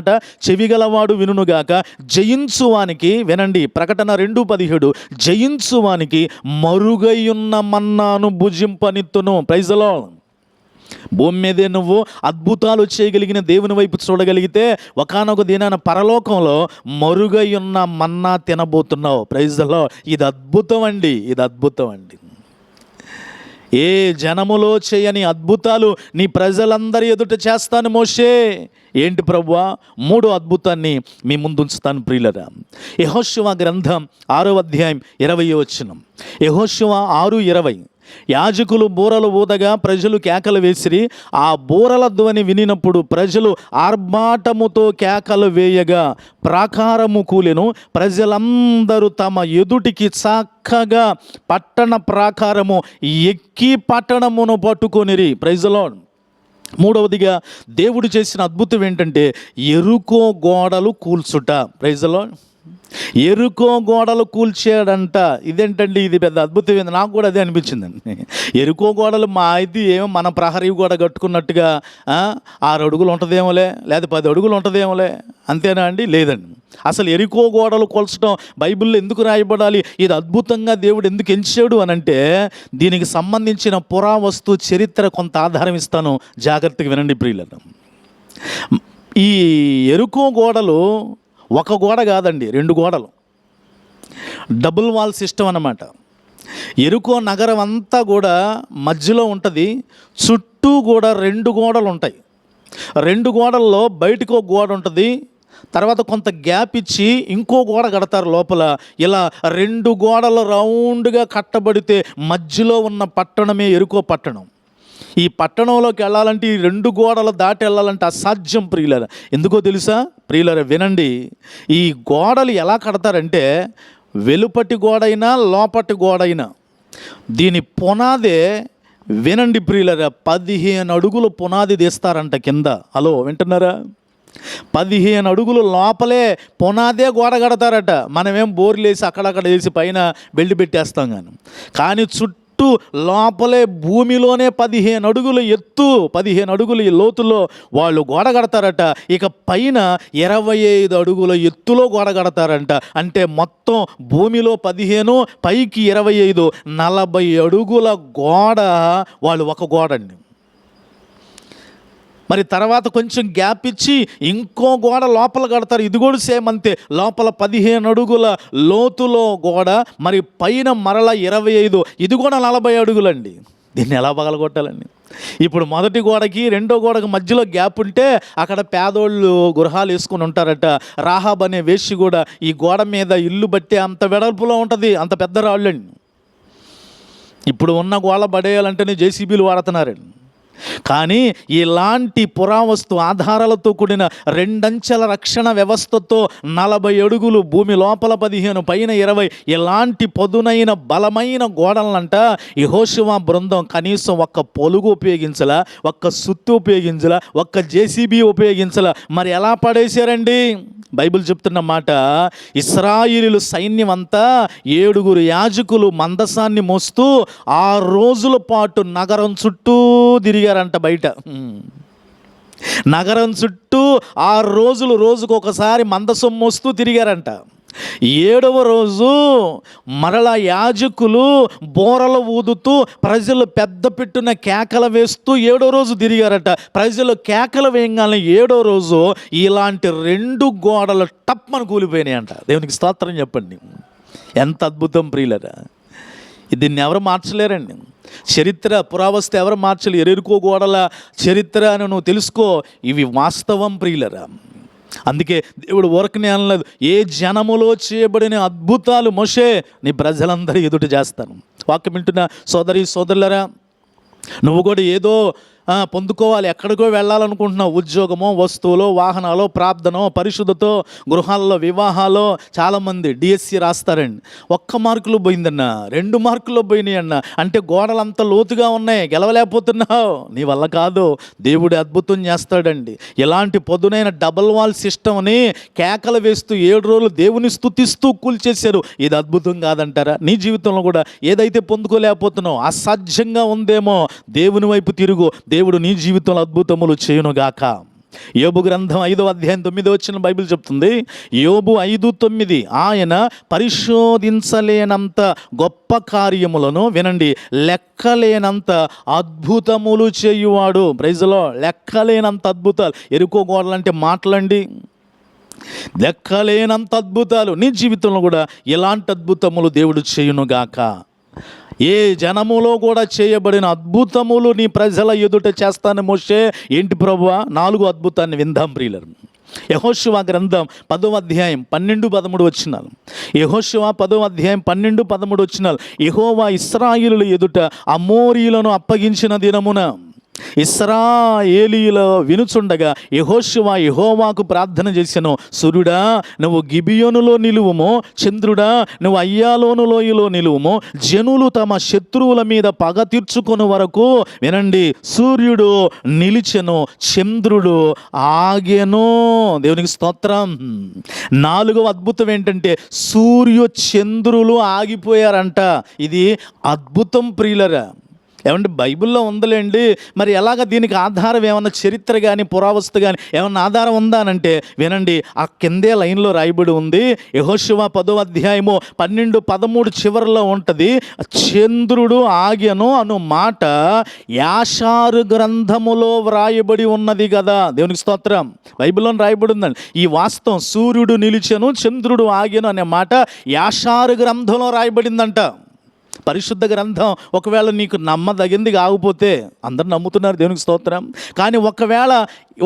చెవిగలవాడు వినుగాక, జయించువానికి, వినండి, ప్రకటన 2:17, జయించువానికి మరుగైయున్న మన్నాను భుజింపనిత్తును. Praise the lord. భూమి మీదే నువ్వు అద్భుతాలు చేయగలిగిన దేవుని వైపు చూడగలిగితే ఒకానొక దినాన పరలోకంలో మరుగై ఉన్న మన్నా తినబోతున్నావు. Praise the Lord. ఇది అద్భుతం అండి, ఇది అద్భుతం అండి. ఏ జనములో చేయని అద్భుతాలు నీ ప్రజలందరి ఎదుట చేస్తాను మోషే. ఏంటి ప్రభువా? 3వ అద్భుతాన్ని మీ ముందు ఉంచుతాను ప్రియులరా. యెహోషువ గ్రంథం 6వ అధ్యాయం 20వ వచనం. యెహోషువ 6:20, యాజకులు బూరలు ఊదగా ప్రజలు కేకలు వేసిరి. ఆ బూరల ధ్వని వినినప్పుడు ప్రజలు ఆర్భాటముతో కేకలు వేయగా ప్రాకారము కూలెను. ప్రజలందరూ తమ ఎదుటికి చక్కగా పట్టణ ప్రాకారము ఎక్కి పట్టణమును పట్టుకొనిరి. Praise the Lord. 3వదిగా దేవుడు చేసిన అద్భుతం ఏంటంటే యెరికో గోడలు కూల్చుట. Praise the lord. యెరికో గోడలు కూల్చాడంట. ఇదేంటండి, ఇది పెద్ద అద్భుతం. నాకు కూడా అదే అనిపించిందండి. యెరికో గోడలు ఇది ఏమో మన ప్రహరీ గోడ కట్టుకున్నట్టుగా 6 అడుగులు ఉంటుందేమోలే, లేదా 10 అడుగులు ఉంటుందేమోలే, అంతేనా అండి? లేదండి. అసలు యెరికో గోడలు కొలచడం బైబిల్లో ఎందుకు రాయబడాలి? ఇది అద్భుతంగా దేవుడు ఎందుకు ఎంచాడు అని అంటే, దీనికి సంబంధించిన పురావస్తు చరిత్ర కొంత ఆధారం ఇస్తాను, జాగ్రత్తగా వినండి ప్రియులను. ఈ యెరికో గోడలు ఒక గోడ కాదండి, 2 గోడలు, డబుల్ వాల్ సిస్టమ్ అన్నమాట. యెరికో నగరం అంతా కూడా మధ్యలో ఉంటుంది, చుట్టూ కూడా 2 గోడలు ఉంటాయి. 2 గోడల్లో బయటకు ఒక గోడ ఉంటుంది, తర్వాత కొంత గ్యాప్ ఇచ్చి ఇంకో గోడ కడతారు లోపల. ఇలా 2 గోడలు రౌండ్గా కట్టబడితే మధ్యలో ఉన్న పట్టణమే యెరికో పట్టణం. ఈ పట్టణంలోకి వెళ్ళాలంటే ఈ 2 గోడలు దాటి వెళ్ళాలంటే అసాధ్యం ప్రియులరా. ఎందుకో తెలుసా ప్రియులరా? వినండి, ఈ గోడలు ఎలా కడతారంటే వెలుపటి గోడైనా లోపటి గోడైనా దీని పునాదే, వినండి ప్రియులరా, 15 అడుగులు పునాది తీస్తారంట కింద. హలో, వింటున్నారా? 15 అడుగులు లోపలే పునాదే గోడ కడతారట. మనమేం బోర్లు వేసి అక్కడక్కడ వేసి పైన బెల్ట్ పెట్టేస్తాం కానీ చుట్టూ లోపలే భూమిలోనే 15 అడుగుల ఎత్తు, 15 అడుగుల లోతులో వాళ్ళు గోడ కడతారట. ఇక పైన 25 అడుగుల ఎత్తులో గోడ కడతారంట. అంటే మొత్తం భూమిలో 15, పైకి 25, 40 అడుగుల గోడ వాళ్ళు ఒక గోడ అండి. మరి తర్వాత కొంచెం గ్యాప్ ఇచ్చి ఇంకో గోడ లోపల కడతారు. ఇది కూడా సేమ్ అంతే, లోపల 15 అడుగుల లోతులో గోడ, మరి పైన మరల 25, ఇది కూడా 40 అడుగులండి. దీన్ని ఎలా పగలగొట్టాలండి? ఇప్పుడు మొదటి గోడకి రెండో గోడకి మధ్యలో గ్యాప్ ఉంటే అక్కడ పేదోళ్ళు గృహాలు వేసుకుని ఉంటారట. రాహాబ్ అనే వేశ్య కూడా ఈ గోడ మీద ఇల్లు బట్టి అంత వెడల్పులో ఉంటుంది, అంత పెద్ద రాళ్ళండి. ఇప్పుడు ఉన్న గోడ పడేయాలంటేనే జేసీబీలు వాడుతున్నారండి. కానీ ఇలాంటి పురావస్తు ఆధారాలతో కూడిన రెండంచెల రక్షణ వ్యవస్థతో 40 అడుగులు భూమి లోపల 15 పైన 20 ఇలాంటి పదునైన బలమైన గోడలంట యెహోషువ బృందం కనీసం ఒక్క పొలుగు ఉపయోగించలా, ఒక్క సుత్తు ఉపయోగించలా, ఒక్క జేసీబీ ఉపయోగించలా. మరి ఎలా పడేశారండి? బైబిల్ చెప్తున్న మాట, ఇశ్రాయేలీయుల సైన్యం అంతా 7 యాజకులు మందసాన్ని మోస్తూ 6 రోజుల పాటు నగరం చుట్టూ తిరిగారంట. బయట నగరం చుట్టూ 6 రోజులు, రోజుకు ఒకసారి మందసం మోస్తూ తిరిగారంట. 7వ రోజు మరలా యాజకులు బోరలు ఊదుతూ ప్రజలు పెద్ద పెట్టున కేకలు వేస్తూ 7వ రోజు తిరిగారట. ప్రజలు కేకలు వేయగానే 7వ రోజు ఇలాంటి 2 గోడలు టప్మని కూలిపోయినాయి అంట. దేవునికి స్తోత్రం చెప్పండి. ఎంత అద్భుతం ప్రియులరా! దీన్ని ఎవరు మార్చలేరండి. చరిత్ర పురావస్తు ఎవరు మార్చలేరు. ఎరుకో గోడల చరిత్ర అని నువ్వు తెలుసుకో, ఇవి వాస్తవం ప్రియులరా. అందుకే దేవుడు ఊరకనే అనలేదు, ఏ జనములో చేయబడిన అద్భుతాలు మోషే నీ ప్రజలందరూ ఎదుట చేస్తాను. వాక్యం వింటున్న సోదరి సోదరులరా, నువ్వు కూడా ఏదో పొందుకోవాలి, ఎక్కడికో వెళ్ళాలనుకుంటున్నావు, ఉద్యోగమో, వస్తువులో, వాహనాలు, ప్రార్థనో, పరిశుద్ధతో, గృహాల్లో, వివాహాల్లో. చాలామంది డిఎస్సి రాస్తారండి, 1 మార్కులో పోయిందన్న, 2 మార్కుల్లో పోయినాయి అన్న, అంటే గోడలు అంత లోతుగా ఉన్నాయి, గెలవలేకపోతున్నావు. నీ వల్ల కాదు, దేవుడు అద్భుతం చేస్తాడండి. ఇలాంటి పొదునైన డబల్ వాల్ సిస్టమ్ని కేకలు వేస్తూ 7 రోజులు దేవుని స్తుతిస్తూ కూల్చేశారు. ఇది అద్భుతం కాదంటారా? నీ జీవితంలో కూడా ఏదైతే పొందుకోలేకపోతున్నావు, అసాధ్యంగా ఉందేమో, దేవుని వైపు తిరుగు, దేవుడు నీ జీవితంలో అద్భుతములు చేయునుగాక. యోబు గ్రంథం 5వ అధ్యాయం 9వ వచనం బైబిల్ చెప్తుంది. యోబు 5:9, ఆయన పరిశోధించలేనంత గొప్ప కార్యములను, వినండి, లెక్కలేనంత అద్భుతములు చేయువాడు. ప్రైజ్లో లెక్కలేనంత అద్భుతాలు. ఎరుకో గోడలంటే మాటలండి, లెక్కలేనంత అద్భుతాలు. నీ జీవితంలో కూడా ఎలాంటి అద్భుతములు దేవుడు చేయునుగాక. ఏ జనములో కూడా చేయబడిన అద్భుతములు నీ ప్రజల ఎదుట చేస్తాను మోషే. ఏంటి ప్రభువా? 4 అద్భుతాన్ని విందాం ప్రియులరు. యెహోషువ గ్రంథం 10వ అధ్యాయం 12-13 వచనాలు. యెహోషువ 10వ అధ్యాయం 12-13 వచనాలు. యెహోవా ఇశ్రాయేలుల ఎదుట అమోరీయులను అప్పగించిన దినమున ఇశ్రాయేలీయులు వినుచుండగా యెహోషువ యెహోవాకు ప్రార్థన చేసెను. సూర్యుడా నువ్వు గిబియోనులో నిలువుము, చంద్రుడా నువ్వు అయ్యాలోను లోయలో నిలువుము. జనులు తమ శత్రువుల మీద పగ తీర్చుకుని వరకు, వినండి, సూర్యుడు నిలిచెను, చంద్రుడు ఆగెను. దేవునికి స్తోత్రం. 4వ అద్భుతం ఏంటంటే సూర్య చంద్రులు ఆగిపోయారంట. ఇది అద్భుతం ప్రియులరా. ఏమంటే బైబిల్లో ఉందలేండి, మరి ఎలాగ దీనికి ఆధారం ఏమన్నా చరిత్ర కానీ పురావస్తు కానీ ఏమన్నా ఆధారం ఉందా అనంటే, వినండి, ఆ కిందే లైన్లో రాయబడి ఉంది. యెహోషువ 10వ అధ్యాయము 12-13 చివరిలో ఉంటుంది. చంద్రుడు ఆగెను అను మాట యాషారు గ్రంథములో వ్రాయబడి ఉన్నది కదా. దేవునికి స్తోత్రం. బైబిల్లో రాయబడి ఉందండి ఈ వాస్తవం. సూర్యుడు నిలిచెను, చంద్రుడు ఆగెను అనే మాట యాషారు గ్రంథంలో రాయబడిందంట. పరిశుద్ధ గ్రంథం ఒకవేళ నీకు నమ్మదగింది కాకపోతే, అందరు నమ్ముతున్నారు, దేవునికి స్తోత్రం. కానీ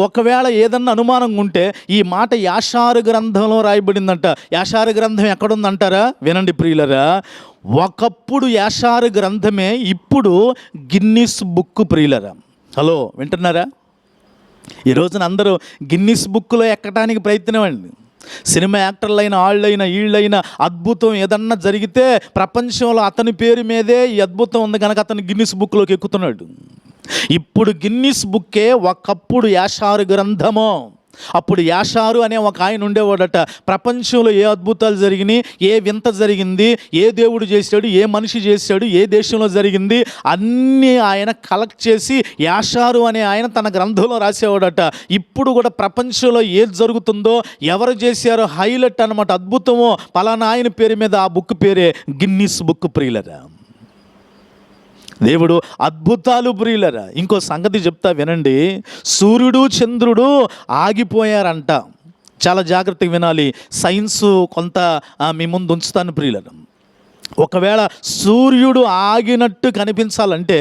ఒకవేళ ఏదన్నా అనుమానం ఉంటే, ఈ మాట యాషారు గ్రంథంలో రాయబడిందంట. యాషారు గ్రంథం ఎక్కడుందంటారా? వినండి ప్రియులరా, ఒకప్పుడు యాషారు గ్రంథమే ఇప్పుడు గిన్నిస్ బుక్ ప్రియులరా. హలో, వింటున్నారా? ఈ రోజున అందరూ గిన్నిస్ బుక్లో ఎక్కడానికి ప్రయత్నం అండి. సినిమా యాక్టర్లైన వాళ్ళైనా వీళ్ళైనా అద్భుతం ఏదన్నా జరిగితే ప్రపంచంలో అతని పేరు మీదే ఈ అద్భుతం ఉంది కనుక అతను గిన్నిస్ బుక్లోకి ఎక్కుతున్నాడు. ఇప్పుడు గిన్నిస్ బుక్కే ఒకప్పుడు యాషారు గ్రంథమో. అప్పుడు యాషారు అనే ఒక ఆయన ఉండేవాడట. ప్రపంచంలో ఏ అద్భుతాలు జరిగినాయి, ఏ వింత జరిగింది, ఏ దేవుడు చేశాడు, ఏ మనిషి చేశాడు, ఏ దేశంలో జరిగింది, అన్నీ ఆయన కలెక్ట్ చేసి యాషారు అనే ఆయన తన గ్రంథంలో రాసేవాడట. ఇప్పుడు కూడా ప్రపంచంలో ఏది జరుగుతుందో, ఎవరు చేశారో హైలైట్ అనమాట, అద్భుతమో పలానా ఆయన పేరు మీద ఆ బుక్ పేరే గిన్నిస్ బుక్ ప్రియులరా. దేవుడు అద్భుతాలు ప్రియులరా. ఇంకో సంగతి చెప్తా వినండి. సూర్యుడు చంద్రుడు ఆగిపోయారంట. చాలా జాగ్రత్తగా వినాలి. సైన్స్ కొంత మీ ముందు ఉంచుతాను ప్రియులరా. ఒకవేళ సూర్యుడు ఆగినట్టు కనిపించాలంటే,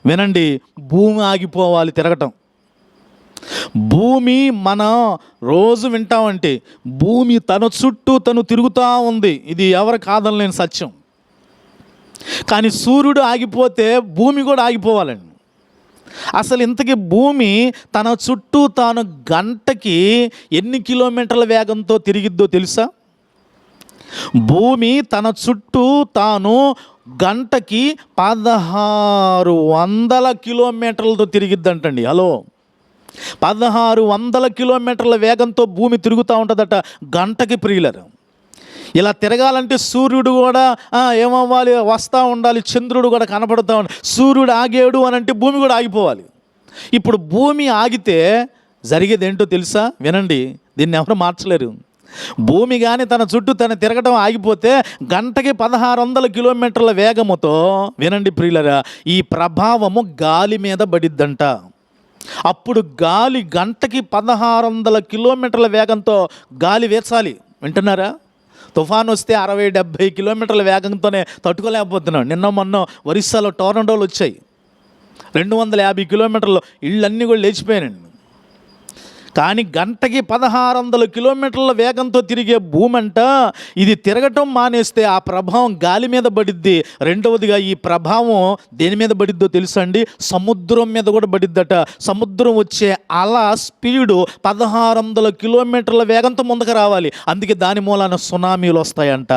వినండి, భూమి ఆగిపోవాలి తిరగటం. భూమి మనం రోజు వింటామంటే భూమి తన చుట్టూ తను తిరుగుతూ ఉంది. ఇది ఎవరు కాదనలేని సత్యం. కానీ సూర్యుడు ఆగిపోతే భూమి కూడా ఆగిపోవాలండి. అసలు ఇంతకీ భూమి తన చుట్టూ తాను గంటకి ఎన్ని కిలోమీటర్ల వేగంతో తిరిగిద్దో తెలుసా? భూమి తన చుట్టూ తాను గంటకి 1600 కిలోమీటర్లతో తిరిగిద్దంటండి. హలో, 1600 కిలోమీటర్ల వేగంతో భూమి తిరుగుతూ ఉంటుందట గంటకి ప్రియులరు. ఇలా తిరగాలంటే సూర్యుడు కూడా ఏమవ్వాలి, వస్తూ ఉండాలి, చంద్రుడు కూడా కనపడుతూ ఉండాలి. సూర్యుడు ఆగేడు అని అంటే భూమి కూడా ఆగిపోవాలి. ఇప్పుడు భూమి ఆగితే జరిగేది ఏంటో తెలుసా? వినండి, దీన్ని ఎవరు మార్చలేరు. భూమి కానీ తన చుట్టూ తను తిరగడం ఆగిపోతే గంటకి 1600 కిలోమీటర్ల వేగముతో, వినండి ప్రియులరా, ఈ ప్రభావము గాలి మీద పడిద్దంట. అప్పుడు గాలి గంటకి 1600 కిలోమీటర్ల వేగంతో గాలి వేచాలి. వింటున్నారా? తుఫాన్ వస్తే 60-70 కిలోమీటర్ల వేగంతోనే తట్టుకోలేకపోతున్నాం. నిన్న మొన్న ఒరిస్సాలో టోర్నడోలు వచ్చాయి. 250 కిలోమీటర్లు ఇళ్ళన్నీ కూడా లేచిపోయానండి. కానీ గంటకి 1600 కిలోమీటర్ల వేగంతో తిరిగే భూమి అంట, ఇది తిరగటం మానేస్తే ఆ ప్రభావం గాలి మీద పడిద్ది. రెండవదిగా ఈ ప్రభావం దేని మీద పడిద్దో తెలుసా అండి? సముద్రం మీద కూడా పడిద్దట. సముద్రం వచ్చే అల స్పీడు 1600 కిలోమీటర్ల వేగంతో ముందుకు రావాలి. అందుకే దాని మూలాన సునామీలు వస్తాయంట.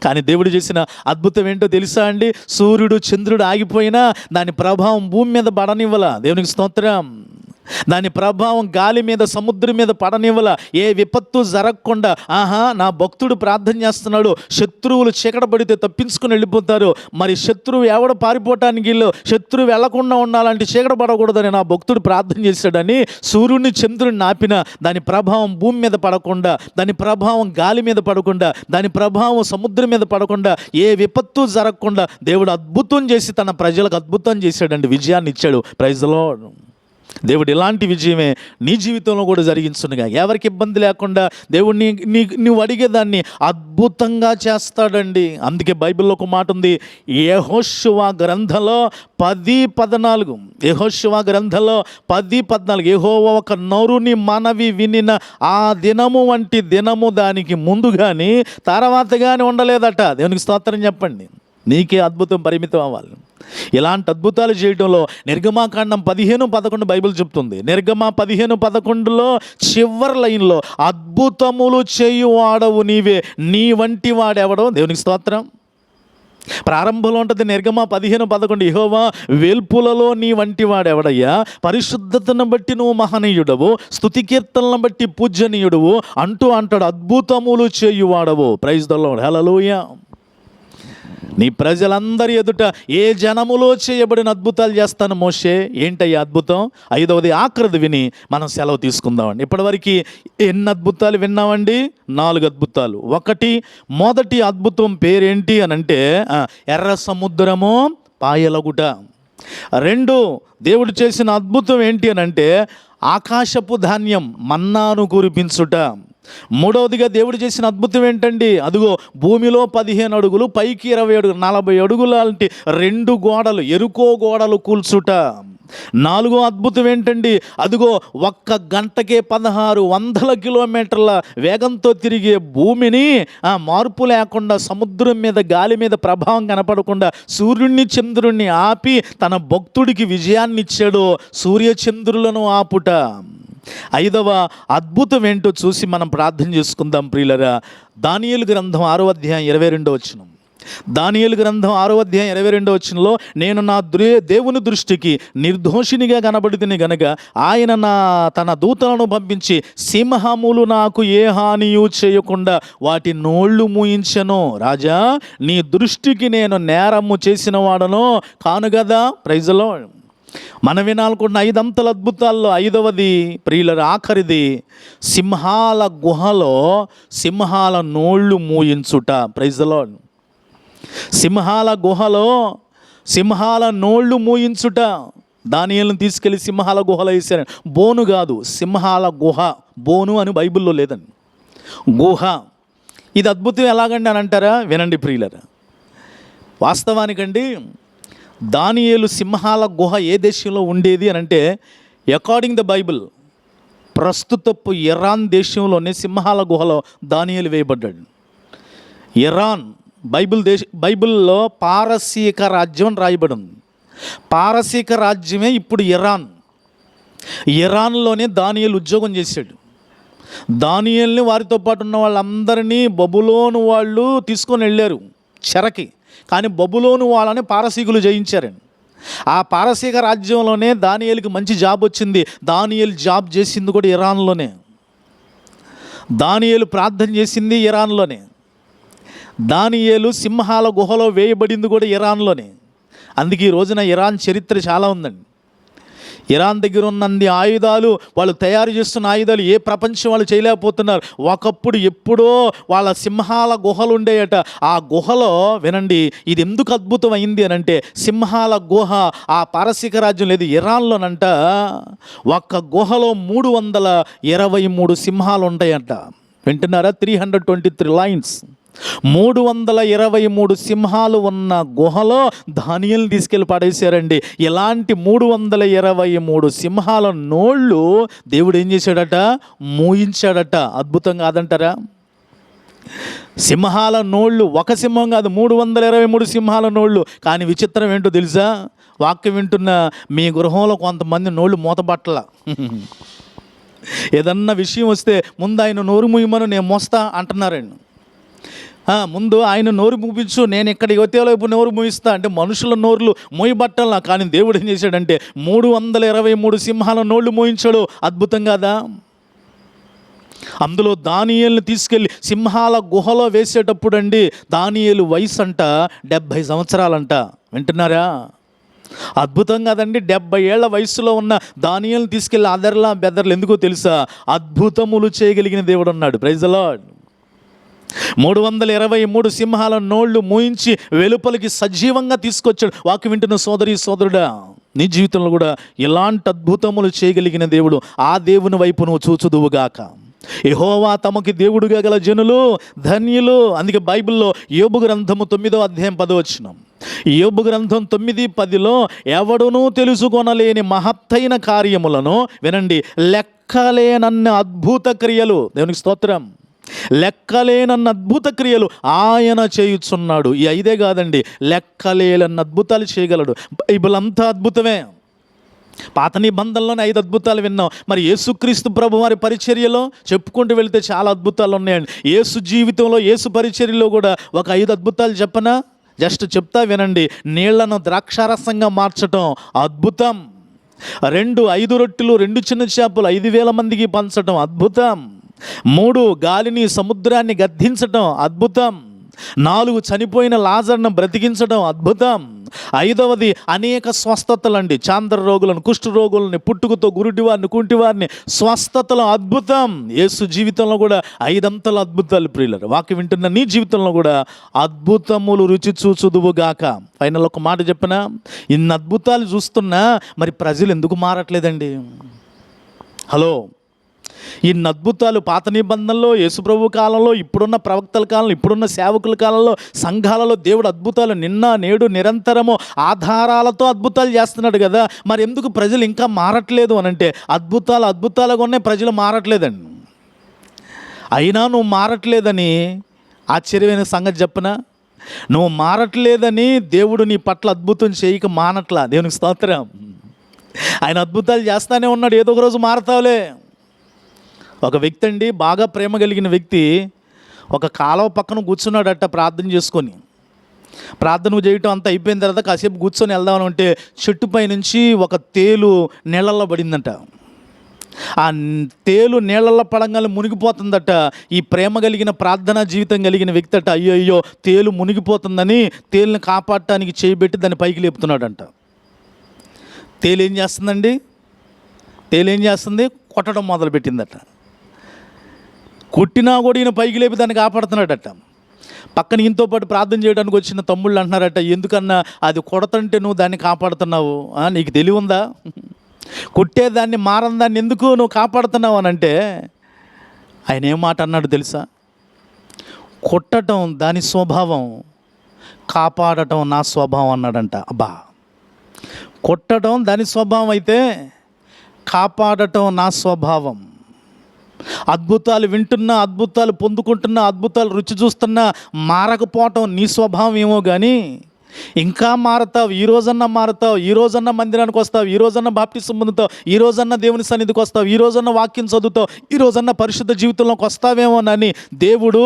కానీ దేవుడు చేసిన అద్భుతం ఏంటో తెలుసా అండి? సూర్యుడు చంద్రుడు ఆగిపోయినా దాని ప్రభావం భూమి మీద పడనివ్వల. దేవునికి స్తోత్రం. దాని ప్రభావం గాలి మీద, సముద్రం మీద పడనివ్వల. ఏ విపత్తు జరగకుండా, నా భక్తుడు ప్రార్థన చేస్తున్నాడు, శత్రువులు చీకట పడితే తప్పించుకుని వెళ్ళిపోతారు, మరి శత్రువు ఎవడ పారిపోవటానికి వీళ్ళు, శత్రువు వెళ్లకుండా ఉండాలంటే చీకట పడకూడదని నా భక్తుడు ప్రార్థన చేశాడని సూర్యుడిని చంద్రుడిని ఆపిన దాని ప్రభావం భూమి మీద పడకుండా, దాని ప్రభావం గాలి మీద పడకుండా, దాని ప్రభావం సముద్రం మీద పడకుండా, ఏ విపత్తు జరగకుండా దేవుడు అద్భుతం చేసి తన ప్రజలకు అద్భుతం చేశాడండి, విజయాన్ని ఇచ్చాడు. Praise the Lord. దేవుడు ఇలాంటి విజయమే నీ జీవితంలో కూడా జరిగించునుగా. ఎవరికి ఇబ్బంది లేకుండా దేవుడు నువ్వు అడిగేదాన్ని అద్భుతంగా చేస్తాడండి. అందుకే బైబిల్లో ఒక మాట ఉంది, యెహోషువ గ్రంథంలో 10:14. యెహోషువ గ్రంథంలో 10:14, యెహోవా ఒక నరుని మనవి వినిన ఆ దినము వంటి దినము దానికి ముందు కానీ తర్వాత కానీ ఉండలేదట. దేవునికి స్తోత్రం చెప్పండి. నీకే అద్భుతం పరిమితం అవ్వాలి. ఇలాంటి అద్భుతాలు చేయడంలో నిర్గమాకాండం 15:11 బైబిల్ చెప్తుంది. నిర్గమ 15:11లో చివరి లైన్లో, అద్భుతములు చేయువాడవు నీవే, నీ వంటి వాడెవడో. దేవునికి స్తోత్రం. ప్రారంభంలో ఉంటుంది నిర్గమ 15:11, యెహోవా వేల్పులలో నీ వంటి వాడెవడయ్యా, పరిశుద్ధతను బట్టి నువ్వు మహనీయుడవు, స్తుతి కీర్తనలను బట్టి పూజనీయుడవు అంటాడు, అద్భుతములు చేయువాడవు. Praise the Lord. హల్లెలూయా. నీ ప్రజలందరి ఎదుట ఏ జనములో చేయబడిన అద్భుతాలు చేస్తాను మోషే. ఏంటయ్యా అద్భుతం? 5వది ఆఖరిది విని మనం సెలవు తీసుకుందామండి. ఇప్పటివరకు ఎన్ని అద్భుతాలు విన్నామండి? 4 అద్భుతాలు. మొదటి అద్భుతం పేరేంటి అని అంటే ఎర్ర సముద్రము పాయలగుట. 2 దేవుడు చేసిన అద్భుతం ఏంటి అని అంటే ఆకాశపు ధాన్యం మన్నాను కురిపించుట. 3వదిగా దేవుడు చేసిన అద్భుతం ఏంటండి? అదిగో భూమిలో 15 అడుగులు, పైకి 20 అడుగులు, 40 అడుగుల లాంటి 2 గోడలు, ఎరుకో గోడలు కూల్చుట. 4వ అద్భుతం ఏంటండి? అదిగో ఒక్క గంటకే 1600 కిలోమీటర్ల వేగంతో తిరిగే భూమిని మార్పు లేకుండా, సముద్రం మీద గాలి మీద ప్రభావం కనపడకుండా సూర్యుడిని చంద్రుడిని ఆపి తన భక్తుడికి విజయాన్ని ఇచ్చాడు. సూర్యచంద్రులను ఆపుట. 5వ అద్భుతం ఏంటో చూసి మనం ప్రార్థన చేసుకుందాం ప్రియులరా. దానియేలు గ్రంథం 6వ అధ్యాయం 22వ వచనం. దానియేలు గ్రంథం 6వ అధ్యాయం 22వ వచనంలో, నేను నా దేవుని దృష్టికి నిర్దోషినిగా కనబడితిని గనక ఆయన తన దూతలను పంపించి సింహములు నాకు ఏ హానియు చేయకుండా వాటి నోళ్ళు మూయించెను. రాజా, నీ దృష్టికి నేను నేరము చేసిన వాడను కాను కదా. Praise the Lord. మనం వినాలనుకున్న 5 అంతల అద్భుతాల్లో 5వది ప్రియుల ఆఖరిది, సింహాల గుహలో సింహాల నోళ్ళు మూయించుట. Praise the lord. సింహాల గుహలో సింహాల నోళ్ళు మూయించుట. దానియేలును తీసుకెళ్ళి సింహాల గుహలో వేసారు. బోను కాదు, సింహాల గుహ. బోను అని బైబిల్లో లేదండి, గుహ. ఇది అద్భుతం ఎలాగండి అని అంటారా? వినండి ప్రియులరా. వాస్తవానికండి దానియేలు సింహాల గుహ ఏ దేశంలో ఉండేది అని అంటే, అకార్డింగ్ ద బైబిల్ ప్రస్తుతపు ఇరాన్ దేశంలోనే సింహాల గుహలో దానియేలు వేయబడ్డాడు. ఇరాన్ బైబిల్లో పారసీక రాజ్యం రాయబడి ఉంది. పారసీక రాజ్యమే ఇప్పుడు ఇరాన్. ఇరాన్లోనే దానియేలు ఉద్యోగం చేశాడు. దానియేలుని వారితో పాటు ఉన్న వాళ్ళందరినీ బబులోను వాళ్ళు తీసుకొని వెళ్ళారు చెరకి. కానీ బబులోను వాళ్ళని పారసీకులు జయించారండి. ఆ పారసీక రాజ్యంలోనే దానియేలుకి మంచి జాబ్ వచ్చింది. దానియేలు జాబ్ చేసింది కూడా ఇరాన్లోనే. దానియేలు ప్రార్థన చేసింది ఇరాన్లోనే. దానియేలు సింహాల గుహలో వేయబడింది కూడా ఇరాన్లోనే. అందుకే ఈ రోజున ఇరాన్ చరిత్ర చాలా ఉందండి. ఇరాన్ దగ్గర ఉన్నన్ని ఆయుధాలు, వాళ్ళు తయారు చేస్తున్న ఆయుధాలు ఏ ప్రపంచం వాళ్ళు చేయలేకపోతున్నారు. ఒకప్పుడు ఎప్పుడో వాళ్ళ సింహాల గుహలు ఉండేయట. ఆ గుహలో వినండి, ఇది ఎందుకు అద్భుతం అయింది అని అంటే, సింహాల గుహ ఆ పారసీక రాజ్యం లేదు ఇరాన్లోనంట. ఒక్క గుహలో 323 సింహాలు ఉంటాయంట. వింటున్నారా? 323 లైన్స్. 323 సింహాలు ఉన్న గుహలో దానియేలుని తీసుకెళ్ళి పడేశారండి. ఇలాంటి 323 సింహాల నోళ్ళు దేవుడు ఏం చేశాడట? మూయించాడట. అద్భుతం కాదంటారా? సింహాల నోళ్ళు ఒక సింహం కాదు, 323 సింహాల నోళ్ళు. కానీ విచిత్రం ఏంటో తెలుసా? వాక్యం వింటున్న మీ గృహంలో కొంతమంది నోళ్ళు మూతబట్టల. ఏదన్నా విషయం వస్తే ముందు ఆయన నోరు మూయమను, నేను మోస్తా అంటున్నారండి. ముందు ఆయన నోరు మూపించు, నేను ఇక్కడికి వచ్చేలో ఇప్పుడు నోరు మూయిస్తా అంటే మనుషుల నోర్లు మూయబట్టల్లా. కానీ దేవుడు ఏం చేశాడంటే 323 సింహాల నోళ్ళు మూయించాడు. అద్భుతం కాదా? అందులో దానియేలుని తీసుకెళ్ళి సింహాల గుహలో వేసేటప్పుడు అండి, దానియేలు వయసు అంట 70 సంవత్సరాలంట. వింటున్నారా? అద్భుతం కాదండి? 70 ఏళ్ల వయసులో ఉన్న దానియేలుని తీసుకెళ్ళి అదర్లా బెదర్లు. ఎందుకో తెలుసా? అద్భుతములు చేయగలిగిన దేవుడు అన్నాడు. Praise the lord. 323 సింహాల నోళ్ళు మూయించి వెలుపలికి సజీవంగా తీసుకొచ్చాడు. వాక్యం వింటున్న సోదరి సోదరుడా, నీ జీవితంలో కూడా ఇలాంటి అద్భుతములు చేయగలిగిన దేవుడు, ఆ దేవుని వైపు నువ్వు చూచుదువుగాక. యెహోవా తమకి దేవుడుగా గల జనులు ధన్యులు. అందుకే బైబిల్లో యోబు గ్రంథము 9వ అధ్యాయం 10వ వచనం, యోబు గ్రంథం 9:10లో ఎవడునూ తెలుసుకొనలేని మహత్తైన కార్యములను, వినండి, లెక్కలేనన్న అద్భుత క్రియలు, దేవునికి స్తోత్రం, లెక్కలేనన్న అద్భుత క్రియలు ఆయన చేయుచున్నాడు. ఈ 5 కాదండి, లెక్కలేనన్న అద్భుతాలు చేయగలడు. బైబిల్ అంతా అద్భుతమే. పాత నిబంధనలోనే 5 అద్భుతాలు విన్నాం. మరి యేసుక్రీస్తు ప్రభు వారి పరిచర్యలో చెప్పుకుంటూ వెళితే చాలా అద్భుతాలు ఉన్నాయండి. యేసు జీవితంలో, యేసు పరిచర్యలో కూడా ఒక 5 అద్భుతాలు చెప్పనా? జస్ట్ చెప్తా వినండి. నీళ్లను ద్రాక్షారసంగా మార్చటం అద్భుతం. 5 రొట్టెలు 2 చిన్న చేపలు 5,000 మందికి పంచటం అద్భుతం. 3 గాలిని సముద్రాన్ని గద్దించటం అద్భుతం. 4 చనిపోయిన లాజరును బ్రతికించడం అద్భుతం. 5వది అనేక స్వస్థతలండి, చాంద్ర రోగులను, కుష్ఠ రోగులని, పుట్టుకతో గురుడివారిని, కుంటివారిని స్వస్థతలు అద్భుతం. యేసు జీవితంలో కూడా 5 అంతల అద్భుతాలు. ప్రియులారా, వాక్యం వింటున్న నీ జీవితంలో కూడా అద్భుతములు రుచి చూచుదువుగాక. ఫైనల్ ఒక మాట చెప్పనా? ఇన్ని అద్భుతాలు చూస్తున్నా మరి ప్రజలు ఎందుకు మారట్లేదండి? హలో, ఇన్ని అద్భుతాలు పాత నిబంధనలో, యేసుప్రభు కాలంలో, ఇప్పుడున్న ప్రవక్తల కాలంలో, ఇప్పుడున్న సేవకుల కాలంలో, సంఘాలలో దేవుడు అద్భుతాలు నిన్న నేడు నిరంతరము ఆధారాలతో అద్భుతాలు చేస్తున్నాడు కదా. మరి ఎందుకు ప్రజలు ఇంకా మారట్లేదు అని అంటే, అద్భుతాలుగా ఉన్నాయి, ప్రజలు మారట్లేదండి. అయినా నువ్వు మారట్లేదని ఆశ్చర్యమైన సంగతి చెప్పనా? నువ్వు మారట్లేదని దేవుడు నీ పట్ల అద్భుతం చేయక మానట్లా. దేవునికి స్తోత్రం. ఆయన అద్భుతాలు చేస్తానే ఉన్నాడు. ఏదో ఒక రోజు మారతావులే. ఒక వ్యక్తి అండి, బాగా ప్రేమ కలిగిన వ్యక్తి ఒక కాలువ పక్కన కూర్చున్నాడట ప్రార్థన చేసుకొని. ప్రార్థన చేయటం అంతా అయిపోయిన తర్వాత కాసేపు కూర్చొని వెళ్దామని అంటే చెట్టుపై నుంచి ఒక తేలు నీళ్ళల్లో పడిందంట. ఆ తేలు నీళ్ళల్లో పడంగానే మునిగిపోతుందట. ఈ ప్రేమ కలిగిన ప్రార్థనా జీవితం కలిగిన వ్యక్తి అట, అయ్యో తేలు మునిగిపోతుందని తేలుని కాపాడటానికి చేయబెట్టి దాన్ని పైకి లేపుతున్నాడంట. తేలు ఏం చేస్తుందండి? కొట్టడం మొదలుపెట్టిందట. కొట్టినా కూడా ఈయన పైకి లేపి దాన్ని కాపాడుతున్నాడట. పక్కన ఈయనతో పాటు ప్రార్థన చేయడానికి వచ్చిన తమ్ముళ్ళు అంటున్నారట, ఎందుకన్నా అది కొడతంటే నువ్వు దాన్ని కాపాడుతున్నావు, నీకు తెలివి ఉందా? కొట్టేదాన్ని మారని దాన్ని ఎందుకు నువ్వు కాపాడుతున్నావు అని అంటే, ఆయన ఏం మాట అన్నాడు తెలుసా? కొట్టడం దాని స్వభావం, కాపాడటం నా స్వభావం అన్నాడంట. అబ్బా, కొట్టడం దాని స్వభావం అయితే కాపాడటం నా స్వభావం. అద్భుతాలు వింటున్నా, అద్భుతాలు పొందుకుంటున్నా, అద్భుతాలు రుచి చూస్తున్నా మారకపోవటం నీ స్వభావం ఏమో కానీ ఇంకా మారతావు, ఈ రోజన్నా మారతావు, ఈ రోజన్నా మందిరానికి వస్తావు, ఈ రోజన్నా బాప్టిజం పొందుతావు, ఈ రోజన్నా దేవుని సన్నిధికి వస్తావు, ఈ రోజన్నా వాక్యం చదువుతావు, ఈ రోజన్నా పరిశుద్ధ జీవితంలోకి వస్తావేమోనని దేవుడు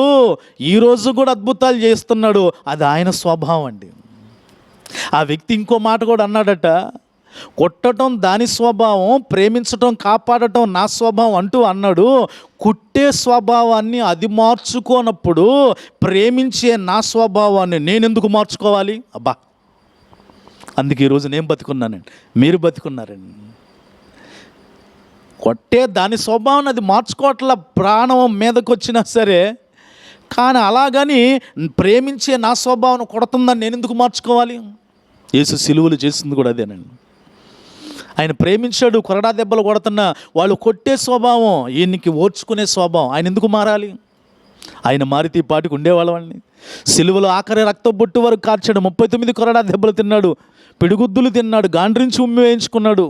ఈరోజు కూడా అద్భుతాలు చేస్తున్నాడు. అది ఆయన స్వభావం అండి. ఆ వ్యక్తి ఇంకో మాట కూడా అన్నాడట, కొట్టడం దాని స్వభావం, ప్రేమించటం కాపాడటం నా స్వభావం అంటూ అన్నాడు. కుట్టే స్వభావాన్ని అది మార్చుకోనప్పుడు ప్రేమించే నా స్వభావాన్ని నేనెందుకు మార్చుకోవాలి? అబ్బా, అందుకే ఈరోజు నేను బతుకున్నానండి, మీరు బతుకున్నారండి. కొట్టే దాని స్వభావాన్ని అది మార్చుకోవట్ల, ప్రాణం మీదకి వచ్చినా సరే. కానీ అలాగని ప్రేమించే నా స్వభావం కొడుతుందని నేను ఎందుకు మార్చుకోవాలి? యేసు సిలువలు చేసింది కూడా అదేనండి. ఆయన ప్రేమించాడు, కొరడా దెబ్బలు కొడుతున్నా వాళ్ళు కొట్టే స్వభావం, ఈయనకి ఓర్చుకునే స్వభావం. ఆయన ఎందుకు మారాలి? ఆయన మారితే ఈ పాటికి ఉండేవాళ్ళండి. సిలువలో ఆఖరి రక్త బొట్టు వరకు కార్చాడు, 39 కొరడా దెబ్బలు తిన్నాడు, పిడిగుద్దులు తిన్నాడు, గాండ్రించి ఉమ్మి వేయించుకున్నాడు.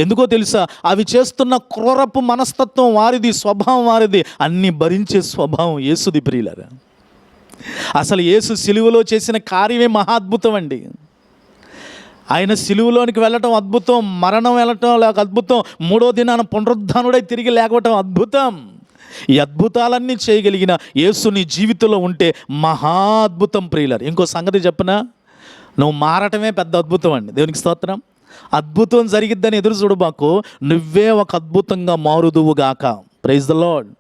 ఎందుకో తెలుసా? అవి చేస్తున్న క్రూరపు మనస్తత్వం వారిది, స్వభావం వారిది, అన్నీ భరించే స్వభావం యేసుది. ప్రియులారా, అసలు యేసు సిలువలో చేసిన కార్యమే మహాద్భుతం అండి. ఆయన సిలువలోనికి వెళ్ళటం అద్భుతం, మరణం వెళ్ళటం అద్భుతం, 3వ దినాన పునరుద్ధానుడై తిరిగి లేకపోవటం అద్భుతం. ఈ అద్భుతాలన్నీ చేయగలిగిన యేసు నీ జీవితంలో ఉంటే మహా అద్భుతం. ప్రియులారు, ఇంకో సంగతి చెప్పనా? నువ్వు మారటమే పెద్ద అద్భుతం అండి. దేవునికి స్తోత్రం. అద్భుతం జరిగిద్దని ఎదురు చూడబాకు, నువ్వే ఒక అద్భుతంగా మారుదువుగాక. Praise the lord.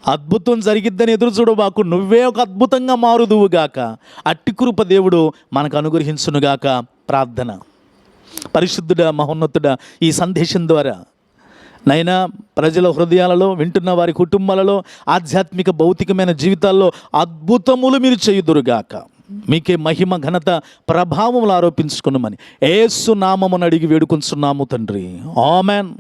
అద్భుతం జరిగిద్దని ఎదురు చూడబాకు, నువ్వే ఒక అద్భుతంగా మారుదువుగాక. అట్టి కృప దేవుడు మనకు అనుగ్రహించునుగాక. ప్రార్థన. పరిశుద్ధుడా, మహోన్నతుడా, ఈ సందేశం ద్వారా నైనా ప్రజల హృదయాలలో, వింటున్న వారి కుటుంబాలలో, ఆధ్యాత్మిక భౌతికమైన జీవితాల్లో అద్భుతములు మీరు చేయుదురుగాక. మీకే మహిమ, ఘనత, ప్రభావములు ఆరోపించుకున్నామని యేసు నామమున అడిగి వేడుకొంచున్నాము తండ్రి. ఆమెన్.